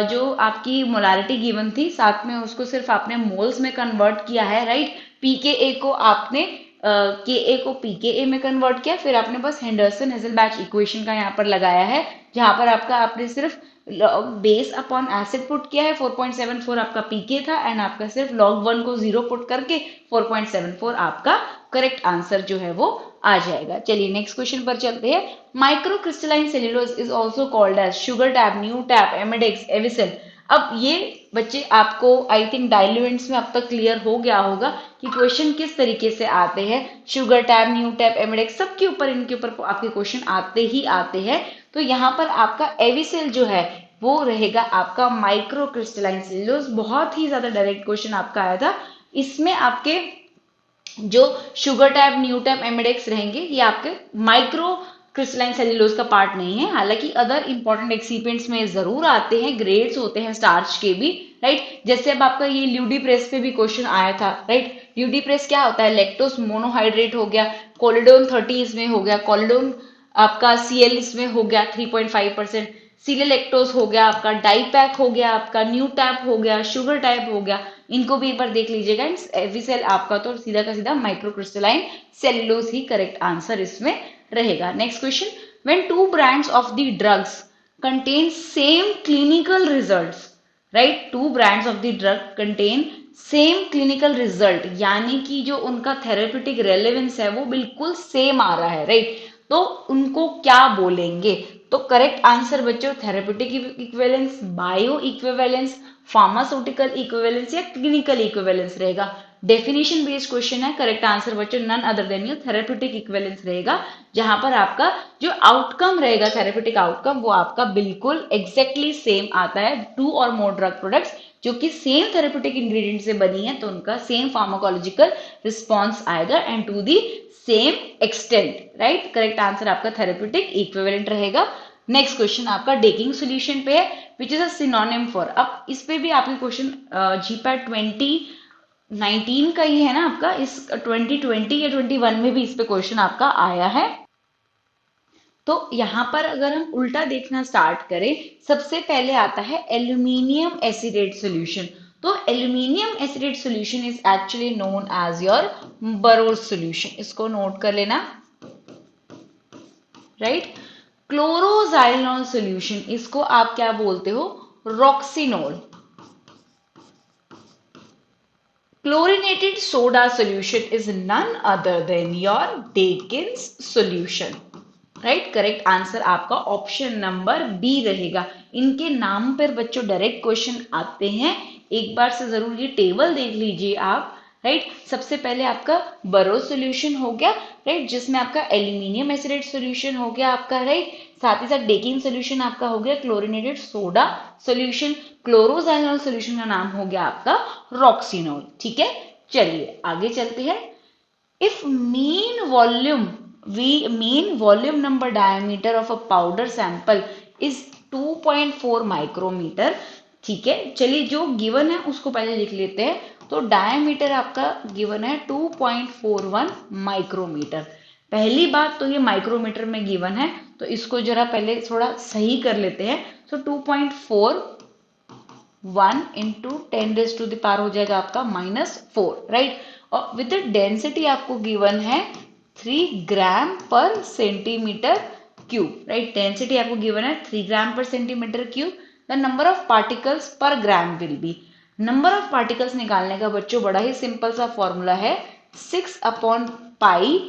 जो आपकी मोलारिटी गिवन थी साथ में उसको सिर्फ आपने मोल्स में कन्वर्ट किया है, राइट। pKa को आपने Ka को pKa में कन्वर्ट किया, फिर आपने बस हेंडरसन हेजलबैच इक्वेशन का यहाँ पर लगाया है, जहां पर आपका आपने सिर्फ बेस अपॉन एसिड पुट किया है, 4.74 आपका pK था, एंड आपका सिर्फ log 1 को 0 पुट करके 4.74 आपका करेक्ट आंसर जो है वो आ जाएगा। चलिए नेक्स्ट क्वेश्चन पर चलते हैं। Micro crystalline cellulose is also called as sugar tab, Nu tab, Emdex, Avicel. अब ये बच्चे आपको आई थिंक डाइल्यूएंट्स में अब तक क्लियर हो गया होगा कि क्वेश्चन किस तरीके से आते हैं। शुगर टैप, न्यू टैप, एमिडेक्स, सबके ऊपर इनके ऊपर आपके क्वेश्चन आते ही आते हैं। तो यहाँ पर आपका एविसेल जो है वो रहेगा आपका माइक्रो क्रिस्टलाइन सेल्यूलोज। बहुत ही ज्यादा डायरेक्ट क्वेश्चन आपका आया था। इसमें आपके जो शुगर टैप, न्यू टैप, एमिडेक्स रहेंगे, ये आपके माइक्रो क्रिस्टलाइन सेल्यूलोज का पार्ट नहीं है। हालांकि अदर इंपॉर्टेंट एक्सिपिएंट्स में जरूर आते हैं, ग्रेड्स होते हैं स्टार्च के भी, राइट। जैसे अब आपका ये ल्यूडीप्रेस पे भी क्वेश्चन आया था, राइट। ल्यूडीप्रेस क्या होता है? लैक्टोज मोनोहाइड्रेट हो गया, कोलिडोन 30 इसमें हो गया, कोलिडोन आपका Cl इसमें हो गया 3.5%, सीले लैक्टोज हो गया आपका, डाइपैक हो गया आपका, न्यू टैप हो गया, शुगर टाइप हो गया, इनको भी एक बार देख लीजिएगा। एविसेल आपका तो सीधा का सीधा माइक्रोक्रिस्टलाइन सेलुलोज ही करेक्ट आंसर इसमें रहेगा। Next question, when two brands of the drugs contain same clinical results, right, two brands of the drug contain same clinical result, यानी कि जो उनका थेरेप्यूटिक रेलेवेंस है वो बिल्कुल सेम आ रहा है, राइट, तो उनको क्या बोलेंगे? तो करेक्ट आंसर बच्चों therapeutic equivalence, bio equivalence, pharmaceutical equivalence या क्लिनिकल इक्विवेलेंस रहेगा। डेफिनेशन बेस्ड क्वेश्चन है, करेक्ट आंसर बच्चों none other than your therapeutic equivalence रहेगा, जहां पर आपका जो आउटकम रहेगा थेरेप्यूटिक आउटकम वो आपका बिल्कुल एग्जैक्टली सेम आता है। टू और मोर ड्रग प्रोडक्ट्स जो कि सेम थेरेप्यूटिक इंग्रेडिएंट से बनी है तो उनका सेम फार्माकोलॉजिकल रिस्पॉन्स आएगा and to the same extent, right, correct answer आपका थेरेप्यूटिक इक्विवेलेंट रहेगा। नेक्स्ट क्वेश्चन आपका डेकिंग सॉल्यूशन पे है, which is a synonym for. अब इस पे भी आपके क्वेश्चन जीपैट 2019 का ही है ना आपका, इस 2020 या 21 में भी इस पे क्वेश्चन आपका आया है। तो यहां पर अगर हम उल्टा देखना स्टार्ट करें, सबसे पहले आता है एल्यूमिनियम एसिडेट सॉल्यूशन। तो aluminium acetate solution is actually known as your Burow's solution, इसको नोट कर लेना, राइट। क्लोरोजाइलनॉल सॉल्यूशन, इसको आप क्या बोलते हो? Roxinol. Chlorinated soda solution is none other than your Dakin's solution, right, correct answer आपका ऑप्शन नंबर बी रहेगा। इनके नाम पर बच्चों डायरेक्ट क्वेश्चन आते हैं, एक बार से जरूर ये टेबल देख लीजिए आप, राइट। सबसे पहले आपका बरो सॉल्यूशन हो गया, राइट, जिसमें आपका एल्यूमिनियम एसिडेट सॉल्यूशन हो गया आपका, राइट, साथ ही साथ डेकिंग सॉल्यूशन आपका हो गया क्लोरीनेटेड सोडा सॉल्यूशन, क्लोरोजाइनोल सॉल्यूशन का नाम हो गया आपका रॉक्सिनोल, ठीक है। चलिए आगे चलते हैं। If mean volume number diameter of a powder sample is 2.4 micrometer, ठीक है। चलिए जो गिवन है उसको पहले लिख लेते हैं। तो डायमीटर आपका गिवन है 2.41 माइक्रोमीटर। पहली बात तो ये माइक्रोमीटर में गिवन है, तो इसको जरा पहले थोड़ा सही कर लेते हैं। तो 2.41 इंटू 10⁻⁴ हो जाएगा आपका -4, राइट। और विद डेंसिटी आपको गिवन है 3 gram per centimetre cube, right, density आपको गिवन है 3 gram per centimetre cube. The number of particles per gram will be, number of particles निकालने का बच्चों बड़ा ही सिंपल सा फॉर्मूला है, 6/पाई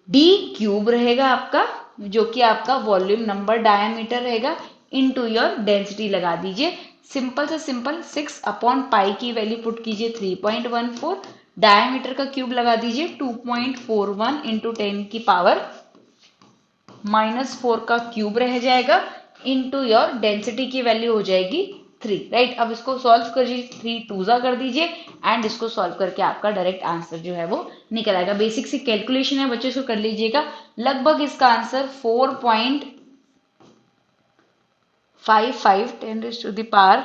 डी क्यूब रहेगा आपका, जो कि आपका वॉल्यूम नंबर डायमीटर रहेगा, इनटू योर डेंसिटी लगा दीजिए। सिंपल से सिंपल 6/पाई की वैल्यू पुट कीजिए 3.14, डायमीटर का क्यूब लगा दीजिए 2.41 इंटू 10 की पावर -4 का क्यूब रह जाएगा, इंटू योर डेंसिटी की वैल्यू हो जाएगी 3, राइट। अब इसको सॉल्व करिए, 3 2 कर दीजिए एंड इसको सॉल्व करके आपका डायरेक्ट आंसर जो है वो निकल आएगा। बेसिक सी कैलकुलेशन है बच्चों, इसको कर लीजिएगा। लगभग इसका आंसर 4.55 10⁻⁴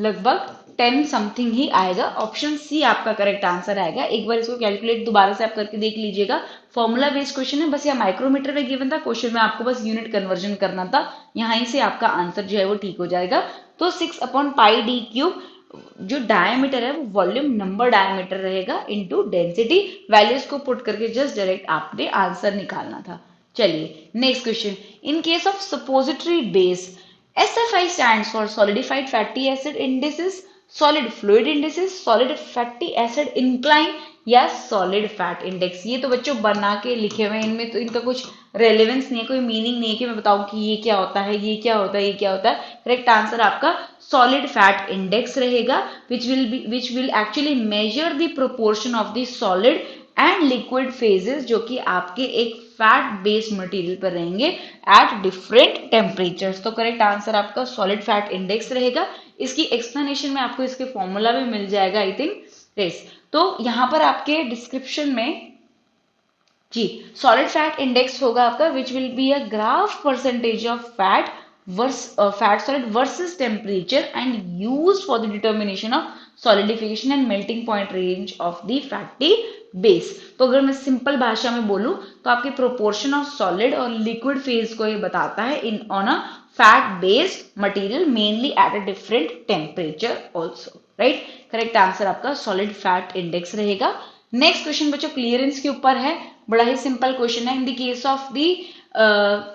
लगभग 10 समथिंग ही आएगा। ऑप्शन सी आपका करेक्ट आंसर आएगा। एक बार इसको कैलकुलेट दोबारा से आप करके देख लीजिएगा। फॉर्मूला बेस्ड क्वेश्चन है, बस यहाँ माइक्रोमीटर में गिवन था, क्वेश्चन में आपको बस यूनिट कन्वर्जन करना था, यहीं से आपका आंसर जो है वो ठीक हो जाएगा। तो 6/पाई डी क्यूब जो डायमीटर है वो वॉल्यूम नंबर डायमीटर रहेगा इनटू डेंसिटी, वैल्यूज को पुट करके जस्ट डायरेक्ट आपने आंसर निकालना था। चलिए next question, in case of suppository base SFI stands for solidified fatty acid indices, solid fluid indices, solid fatty acid incline या solid fat index। ये तो बच्चों बना के लिखे हुए हैं, इनमें तो इनका कुछ रेलेवेंस नहीं है, कोई मीनिंग नहीं है कि मैं बताऊं कि ये क्या होता है, ये क्या होता है, ये क्या होता है। करेक्ट आंसर आपका solid fat index रहेगा, which will actually measure the proportion of the solid and liquid phases जो कि आपके एक फैट बेस्ड मटेरियल पर रहेंगे एट डिफरेंट टेम्परेचर्स। तो करेक्ट आंसर आपका सॉलिड फैट इंडेक्स रहेगा। इसकी एक्सप्लेनेशन में आपको इसके फॉर्मूला भी मिल जाएगा आई थिंक, यस। तो यहां पर आपके डिस्क्रिप्शन में जी सॉलिड फैट इंडेक्स होगा आपका, which will be a graph percentage of fat solid versus temperature and used for the determination of solidification and melting point range of the fatty base. तो अगर मैं सिंपल भाषा में बोलूं तो आपके प्रोपोर्शन ऑफ सॉलिड और लिक्विड फेज को ये बताता है in on a fat based material mainly at a different temperature also, right. Correct answer आपका सॉलिड फैट इंडेक्स रहेगा। नेक्स्ट क्वेश्चन बच्चों क्लियरेंस के ऊपर है, बड़ा ही सिंपल क्वेश्चन है। In the case of the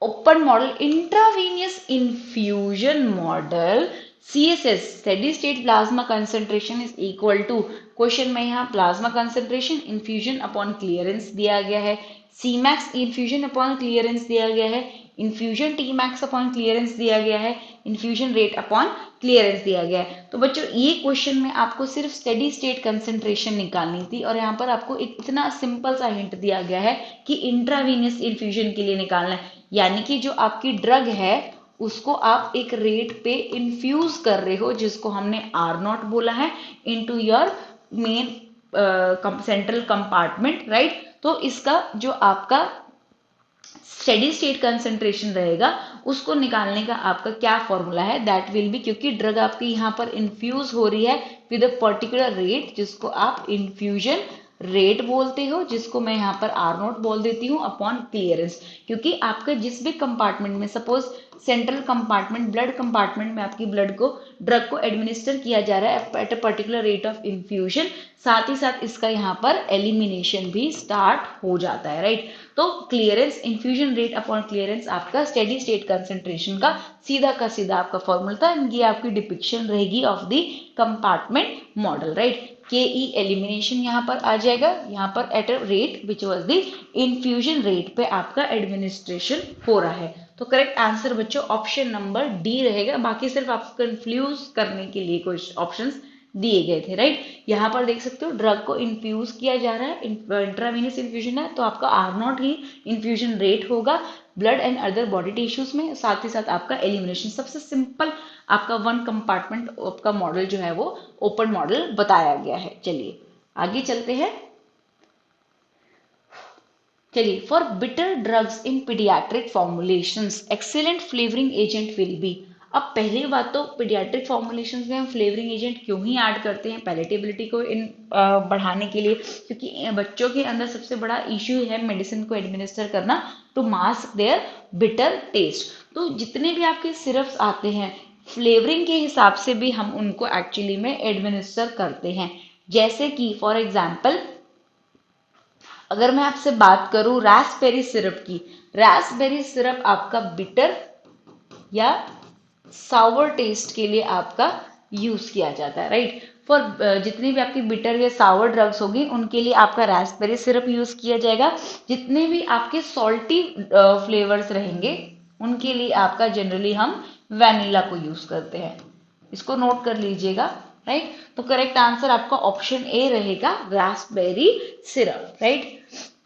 open model intravenous infusion model CSS steady state plasma concentration is equal to, question में यहाँ plasma concentration infusion upon clearance दिया गया है, Cmax इन्फ्यूजन अपॉन क्लियरेंस दिया गया है, इन्फ्यूजन Tmax अपॉन क्लियरेंस दिया गया है, इन्फ्यूजन रेट अपॉन क्लियरेंस दिया गया है। तो बच्चों ये क्वेश्चन में आपको सिर्फ स्टेडी स्टेट कंसेंट्रेशन निकालनी थी और यहाँ पर आपको इतना सिंपल सा हिंट दिया गया है कि इंट्रावीनियस इन्फ्यूजन के लिए निकालना है, यानी कि जो आपकी ड्रग है उसको आप एक रेट पे इन्फ्यूज कर रहे हो जिसको हमने R0 बोला है into your main central compartment, right. तो इसका जो आपका स्टेडी स्टेट कंसेंट्रेशन रहेगा उसको निकालने का आपका क्या फॉर्मूला है, दैट विल बी, क्योंकि ड्रग आपकी यहाँ पर इन्फ्यूज हो रही है विद अ पर्टिकुलर रेट जिसको आप इन्फ्यूजन रेट बोलते हो, जिसको मैं यहाँ पर R0 बोल देती हूँ अपॉन क्लियरेंस। क्योंकि आपका जिस भी कंपार्टमेंट में, suppose central compartment blood compartment में आपकी ब्लड को ड्रग को एडमिनिस्टर किया जा रहा है eight a particular rate of infusion, साथ ही साथ इसका यहाँ पर एलिमिनेशन भी स्टार्ट हो जाता है, राइट। तो clearance infusion rate upon clearance आपका स्टेडी स्टेट कंसेंट्रेशन का सीधा सीधा आपका फॉर्मूला था। ये आपकी डिपिक्शन रहेगी of the compartment model, right. के ई एलिमिनेशन यहाँ पर आ जाएगा, यहाँ पर at a rate which was the infusion rate पे आपका एडमिनिस्ट्रेशन हो रहा है। तो करेक्ट आंसर बच्चों ऑप्शन नंबर डी रहेगा। बाकी सिर्फ आपको कंफ्यूज करने के लिए कुछ ऑप्शंस दिए गए थे, राइट। यहाँ पर देख सकते हो ड्रग को इन्फ्यूज किया जा रहा है, इंट्रावेनस इन्फ्यूजन है तो आपका R0 ही इन्फ्यूजन रेट होगा blood and other body tissues में, साथ ही साथ आपका एलिमिनेशन। सबसे सिंपल आपका वन कंपार्टमेंट आपका मॉडल जो है वो ओपन मॉडल बताया गया है। चलिए आगे चलते हैं। चलिए, for bitter drugs in paediatric formulations excellent flavouring agent will be. अब पहली बात तो पीडियाट्रिक फॉर्मुलेशंस में हम फ्लेवरिंग एजेंट क्यों ही ऐड करते हैं, पैलेटेबिलिटी को बढ़ाने के लिए, क्योंकि बच्चों के अंदर सबसे बड़ा इश्यू है मेडिसिन को एडमिनिस्टर करना to mask their bitter taste. तो जितने भी आपके सिरप्स आते हैं फ्लेवरिंग के हिसाब से भी हम उनको एक्चुअली में एडमिनिस्टर करते हैं। जैसे कि फॉर एग्जाम्पल अगर मैं आपसे बात करूं रास्पबेरी सिरप की, रास्पबेरी सिरप आपका बिटर या सावर टेस्ट के लिए आपका यूज किया जाता है, राइट। फॉर जितनी भी आपकी बिटर या सावर ड्रग्स होगी उनके लिए आपका रास्पबेरी सिरप यूज किया जाएगा। जितने भी आपके सॉल्टी फ्लेवर्स रहेंगे उनके लिए आपका जनरली हम वैनिला को यूज करते हैं। इसको नोट कर लीजिएगा, राइट। तो करेक्ट आंसर आपका ऑप्शन ए रहेगा रास्पबेरी सिरप, राइट।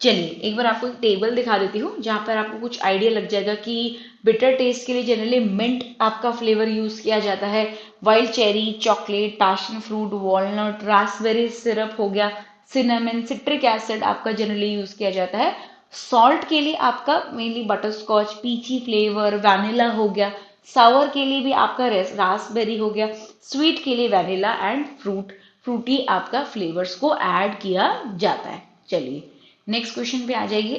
चलिए एक बार आपको एक टेबल दिखा देती हूँ जहां पर आपको कुछ आइडिया लग जाएगा कि बिटर टेस्ट के लिए जनरली मिंट आपका फ्लेवर यूज किया जाता है, wild cherry, chocolate, passion fruit, walnut, raspberry syrup हो गया, सिनेमन, सिट्रिक एसिड आपका जनरली यूज किया जाता है। सॉल्ट के लिए आपका mainly butterscotch, peachy flavour, vanilla हो गया। सावर के लिए भी आपका रास्पबेरी हो गया। स्वीट के लिए वैनिला एंड फ्रूटी आपका फ्लेवर्स को ऐड किया जाता है। चलिए नेक्स्ट क्वेश्चन पे आ जाइए।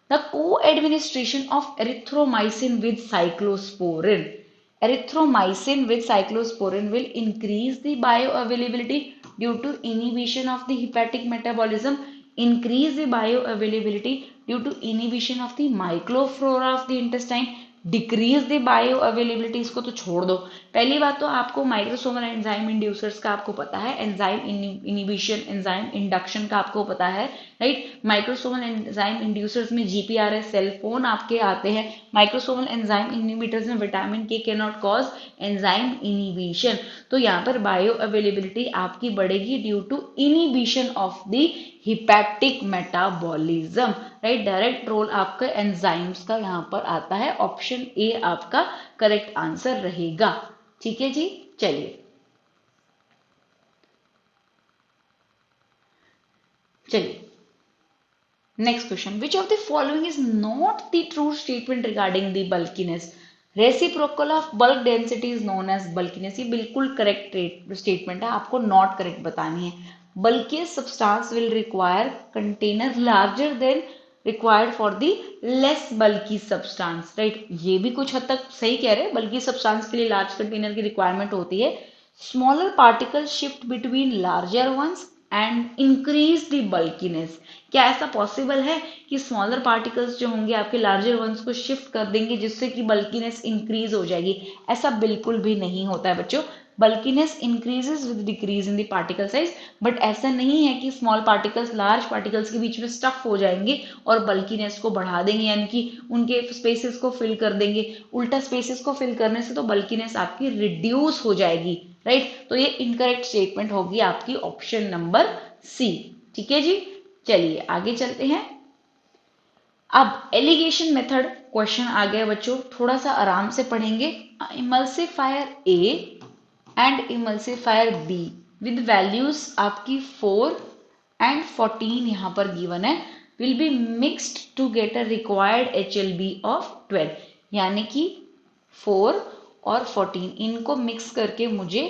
The coadministration of erythromycin with cyclosporine, erythromycin with cyclosporine will increase the bioavailability due to inhibition of the hepatic metabolism, increase the bioavailability due to inhibition of the microflora of the intestine, decrease the bioavailability, इसको तो छोड़ दो। पहली बात तो आपको microsomal enzyme inducers का आपको पता है, एंजाइम इनिबिशन, एंजाइम इंडक्शन का आपको पता है, राइट। माइक्रोसोमल एंजाइम इंड्यूसर्स में जीपीआरएस, सेल फोन आपके आते हैं। माइक्रोसोमल एंजाइम इनिबिटर्स में vitamin K can not cause enzyme inhibition. तो यहाँ पर बायो अवेलेबिलिटी आपकी बढ़ेगी due to inhibition of the hepatic metabolism, right. Direct role आपका एंजाइम्स का यहाँ पर आता है। ऑप्शन ए आपका करेक्ट आंसर रहेगा, ठीक है जी। चलिए next question, which of the following is not the true statement regarding the bulkiness. Reciprocal of bulk density is known as bulkiness. ये बिल्कुल करेक्ट स्टेटमेंट है, आपको नॉट करेक्ट बतानी है। Bulkier substance will require container larger than required for the less bulky substance, right. ये भी कुछ हद तक सही कह रहे हैं, बल्कि सब्सटेंस के लिए लार्ज कंटेनर की रिक्वायरमेंट होती है। Smaller particle shift between larger ones and increase the bulkiness. क्या ऐसा पॉसिबल है कि स्मॉलर पार्टिकल्स जो होंगे आपके लार्जर वंस को शिफ्ट कर देंगे जिससे कि बल्कीनेस इंक्रीज हो जाएगी? ऐसा बिल्कुल भी नहीं होता है बच्चों। Bulkiness increases with decrease in the particle size, but ऐसा नहीं है कि स्मॉल पार्टिकल्स लार्ज पार्टिकल्स के बीच में स्टफ हो जाएंगे और बल्कीनेस को बढ़ा देंगे, यानी कि उनके स्पेसेस को फिल कर देंगे। उल्टा स्पेसेस को फिल करने से तो बल्कीनेस आपकी रिड्यूस हो जाएगी, राइट। तो ये इनकरेक्ट स्टेटमेंट होगी आपकी ऑप्शन नंबर सी। ठीक है जी, चलिए आगे चलते हैं। अब एलिगेशन मेथड क्वेश्चन आ गया बच्चों, थोड़ा सा आराम से पढ़ेंगे। Emulsifier A and emulsifier B with values आपकी 4 एंड 14 यहां पर गिवन है, will be mixed to get a required HLB of 12, यानी कि 4 और 14 इनको मिक्स करके मुझे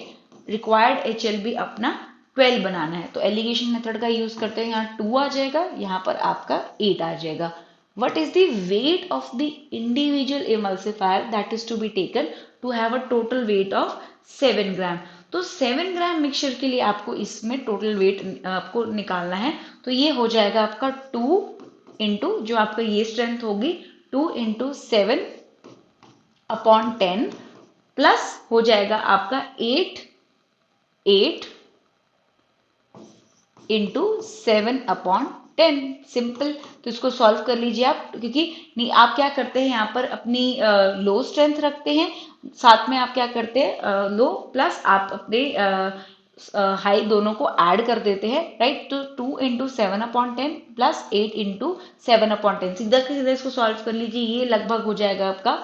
रिक्वायर्ड HLB अपना 12 बनाना है। तो एलिगेशन मेथड का यूज करते हैं, यहाँ 2 आ जाएगा, यहाँ पर आपका 8 आ जाएगा। What is the weight of the individual emulsifier that is to be taken to have a total weight of 7 ग्राम? तो 7 ग्राम मिक्सचर के लिए आपको इसमें टोटल वेट आपको निकालना है। तो ये हो जाएगा आपका 2 इंटू जो आपका ये स्ट्रेंथ होगी 2 इंटू 7 अपॉन 10 प्लस हो जाएगा आपका 8 इंटू 7 अपॉन 10। सिंपल। तो इसको सॉल्व कर लीजिए आप, क्योंकि नहीं आप क्या करते हैं यहाँ पर अपनी लो स्ट्रेंथ रखते हैं, साथ में आप क्या करते हैं लो प्लस आप अपने हाई दोनों को ऐड कर देते हैं, राइट। तो 2 into 7 upon 10 plus 8 into 7 upon 10, सीधा के सीधा इसको सॉल्व कर लीजिए। ये लगभग हो जाएगा आपका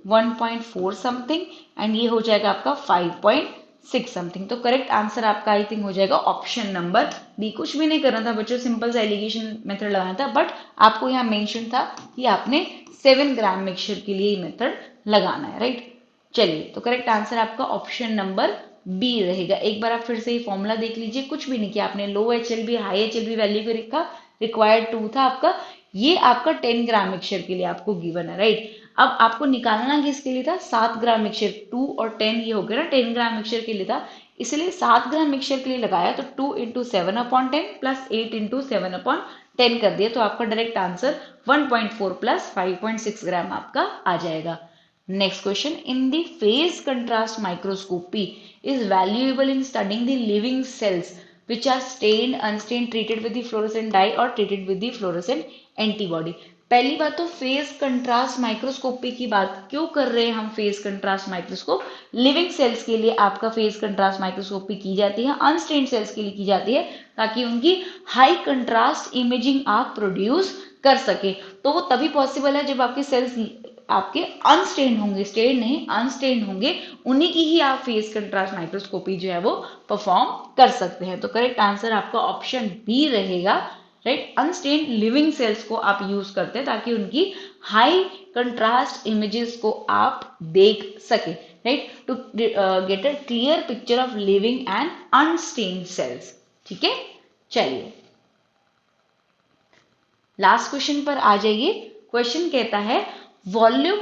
1.4 समथिंग एंड ये हो जाएगा आपका 5.6 समथिंग। तो करेक्ट आंसर आपका आई थिंक हो जाएगा ऑप्शन नंबर बी। कुछ भी नहीं करना था बच्चों, सिंपल सा एलिगेशन मेथड लगाना था, बट आपको यहाँ मेंशन था कि आपने 7 ग्राम मिक्सचर के लिए मेथड लगाना है, राइट। चलिए, तो करेक्ट आंसर आपका ऑप्शन नंबर बी रहेगा। एक बार आप फिर से ये फॉर्मूला देख लीजिए, कुछ भी नहीं किया आपने, लो HLB हाई HLB वैल्यू को रखा, रिक्वायर्ड 2 था आपका, ये आपका 10 ग्राम मिक्सचर के लिए आपको गिवन है, राइट। अब आपको निकालना किसके लिए था? 7 ग्राम मिक्सचर। 2 और 10 ये हो गया ना, 10 ग्राम मिक्सचर के लिए था, इसलिए 7 ग्राम मिक्सचर के लिए लगाया। तो 2 into 7 upon 10 plus 8 into 7 upon 10 कर दिया, तो आपका डायरेक्ट आंसर 1.4 प्लस 5.6 ग्राम आपका आ जाएगा। Next question, in the phase contrast microscopy is valuable in studying the living cells which are stained, unstained, treated with the fluorescent dye or treated with the fluorescent antibody। पहली बात तो phase contrast microscopy की बात क्यों कर रहे हैं हम? Phase contrast microscope living cells के लिए आपका फेज कंट्रास्ट माइक्रोस्कोपी की जाती है, अनस्टेन्ड सेल्स के लिए की जाती है, ताकि उनकी हाई कंट्रास्ट इमेजिंग आप प्रोड्यूस कर सके। तो वो तभी पॉसिबल है जब आपके सेल्स आपके अनस्टेन्ड होंगे, स्टेन्ड नहीं अनस्टेन्ड होंगे, उन्हीं की ही आप फेस कंट्रास्ट माइक्रोस्कोपी जो है वो परफॉर्म कर सकते हैं। तो करेक्ट आंसर आपका ऑप्शन बी रहेगा, राइट। अनस्टेन्ड लिविंग सेल्स को आप यूज करते हैं ताकि उनकी हाई कंट्रास्ट इमेजेस को आप देख सके, right, to get a clear picture of living and unstained cells. ठीक है, चलिए लास्ट क्वेश्चन पर आ जाइए। क्वेश्चन कहता है volume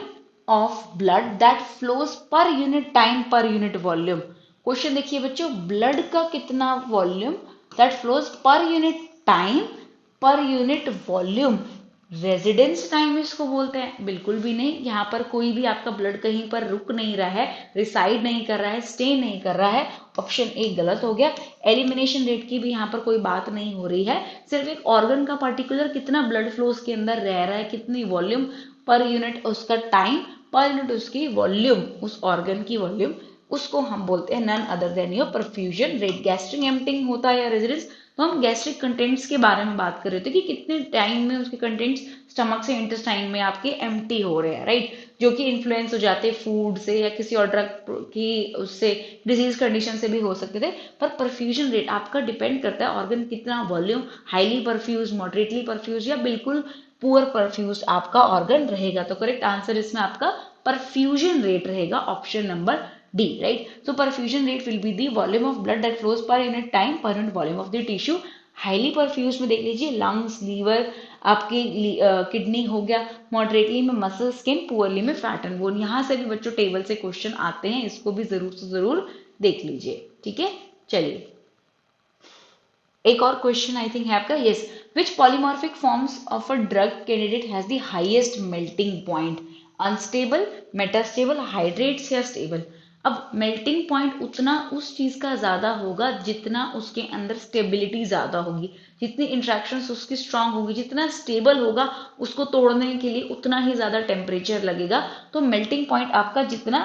of blood that flows per unit time per unit volume. Question देखिए बच्चों, ब्लड का कितना volume that flows per unit time per unit volume. Residence time इसको बोलते हैं? बिल्कुल भी नहीं। यहाँ पर कोई भी आपका ब्लड कहीं पर रुक नहीं रहा है, रिसाइड नहीं कर रहा है, स्टे नहीं कर रहा है। ऑप्शन ए गलत हो गया। एलिमिनेशन रेट की भी यहाँ पर कोई बात नहीं हो रही है, सिर्फ एक ऑर्गन का पर्टिकुलर कितना ब्लड फ्लो उसके अंदर रह रहा है, कितनी वॉल्यूम पर यूनिट उसका टाइम पर यूनिट उसकी वॉल्यूम, उस ऑर्गन की वॉल्यूम, उसको हम बोलते हैं none other than your perfusion rate. Gastric emptying होता है या रेजिडेंस, तो हम गैस्ट्रिक कंटेंट्स के बारे में बात कर रहे थे कि कितने टाइम में उसके कंटेंट्स स्टमक से इंटेस्टाइन में आपके एम्प्टी हो रहे हैं, राइट, जो कि इन्फ्लुएंस हो जाते हैं फूड से या किसी और ड्रग की उससे डिजीज कंडीशन से भी हो सकते थे। पर परफ्यूजन रेट आपका डिपेंड करता है ऑर्गन कितना volume, highly perfuse, moderately perfuse या बिल्कुल पुअर परफ्यूज्ड आपका ऑर्गन रहेगा। तो करेक्ट आंसर इसमें आपका परफ्यूजन रेट रहेगा, option number D, right. So perfusion rate will be the volume of blood that flows per unit time per unit volume of the tissue. Highly perfuse में देख लीजिए lungs, liver, आपकी kidney हो गया, moderately में muscle, skin, poorly में fat and bone. यहाँ से भी बच्चों टेबल से क्वेश्चन आते हैं, इसको भी जरूर से जरूर देख लीजिए, ठीक है। चलिए एक और क्वेश्चन आई थिंक है आपका, yes, which polymorphic forms of a drug candidate has the highest melting point, unstable, metastable, hydrates या स्टेबल। अब मेल्टिंग पॉइंट उतना उस चीज का ज्यादा होगा जितना उसके अंदर स्टेबिलिटी ज्यादा होगी, जितनी इंट्रैक्शंस उसकी स्ट्रांग होगी, जितना स्टेबल होगा उसको तोड़ने के लिए उतना ही ज्यादा टेम्परेचर लगेगा। तो मेल्टिंग पॉइंट आपका जितना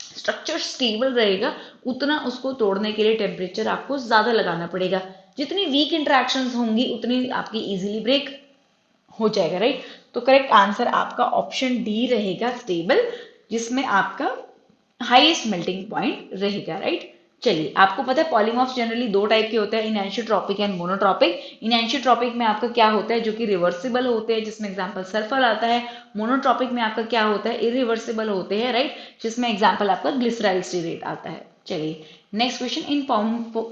स्ट्रक्चर स्टेबल रहेगा उतना उसको तोड़ने के लिए टेम्परेचर आपको ज्यादा लगाना पड़ेगा। जितनी वीक इंटरेक्शंस होंगी उतनी आपकी इजीली ब्रेक हो जाएगा, राइट। तो करेक्ट आंसर आपका ऑप्शन डी रहेगा, स्टेबल, जिसमें आपका हाईएस्ट मेल्टिंग पॉइंट रहेगा, राइट। चलिए आपको पता है पॉलीमॉर्फ्स जनरली दो टाइप के होते हैं, इनएनिसोट्रॉपिक एंड मोनोट्रॉपिक। इनएनिसोट्रॉपिक में आपका क्या होता है, जो कि रिवर्सिबल होते हैं, जिसमें एग्जांपल सल्फर आता है। मोनोट्रॉपिक में आपका क्या होता है, इरिवर्सिबल होते हैं, राइट, जिसमें एग्जांपल आपका ग्लिसराइल स्टीरेट आता है। चलिए next question, in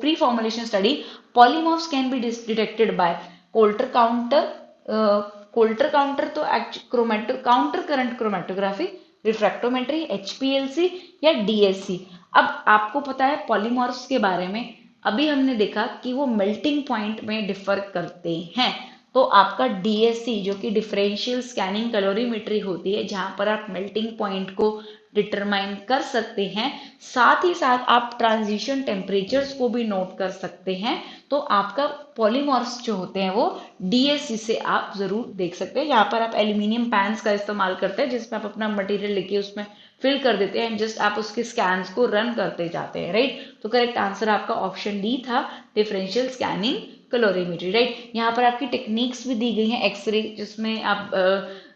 pre formulation study polymorphs can be detected by Coulter counter, Coulter counter तो क्रोमेटो काउंटर करंट क्रोमेटोग्राफी, रिफ्रैक्टोमेट्री, एचपीएलसी या डीएससी। अब आपको पता है पॉलीमॉर्फ्स के बारे में, अभी हमने देखा कि वो मेल्टिंग पॉइंट में डिफर करते हैं। तो आपका डीएससी जो कि डिफरेंशियल स्कैनिंग कैलोरीमेट्री होती है, जहां पर आप मेल्टिंग पॉइंट को डिटरमाइन कर सकते हैं, साथ ही साथ आप ट्रांजिशन टेम्परेचर्स को भी नोट कर सकते हैं। तो आपका पॉलीमॉर्फ्स जो होते हैं वो डीएससी से आप जरूर देख सकते हैं। यहाँ पर आप एल्यूमिनियम पैन्स का इस्तेमाल करते हैं, जिसमें आप अपना मटेरियल लेके उसमें फिल कर देते हैं, जस्ट आप उसके स्कैन्स को रन करते जाते हैं, राइट। तो करेक्ट आंसर आपका ऑप्शन डी था, डिफरेंशियल स्कैनिंग कैलोरीमेट्री, राइट। यहाँ पर आपकी टेक्निक्स भी दी गई हैं, एक्सरे जिसमें आप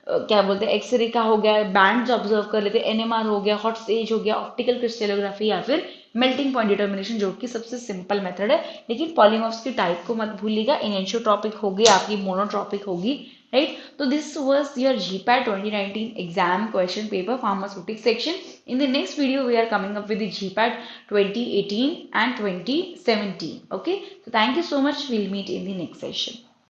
क्या बोलते हैं, एक्सरे का हो गया, बैंड्स ऑब्जर्व कर लेते हैं, एनएमआर हो गया, हॉट स्टेज हो गया, ऑप्टिकल क्रिस्टलोग्राफी या फिर मेल्टिंग पॉइंट डिटर्मिनेशन, जो कि सबसे सिंपल मेथड है। लेकिन पॉलीमॉर्फ्स की टाइप को मत भूलिएगा, इनएनिसोट्रॉपिक होगी, आपकी मोनोट्रॉपिक होगी, right? So this was your GPAT 2019 exam question paper, pharmaceutics section. In the next video, we are coming up with the GPAT 2018 and 2017. Okay. So thank you so much. We'll meet in the next session.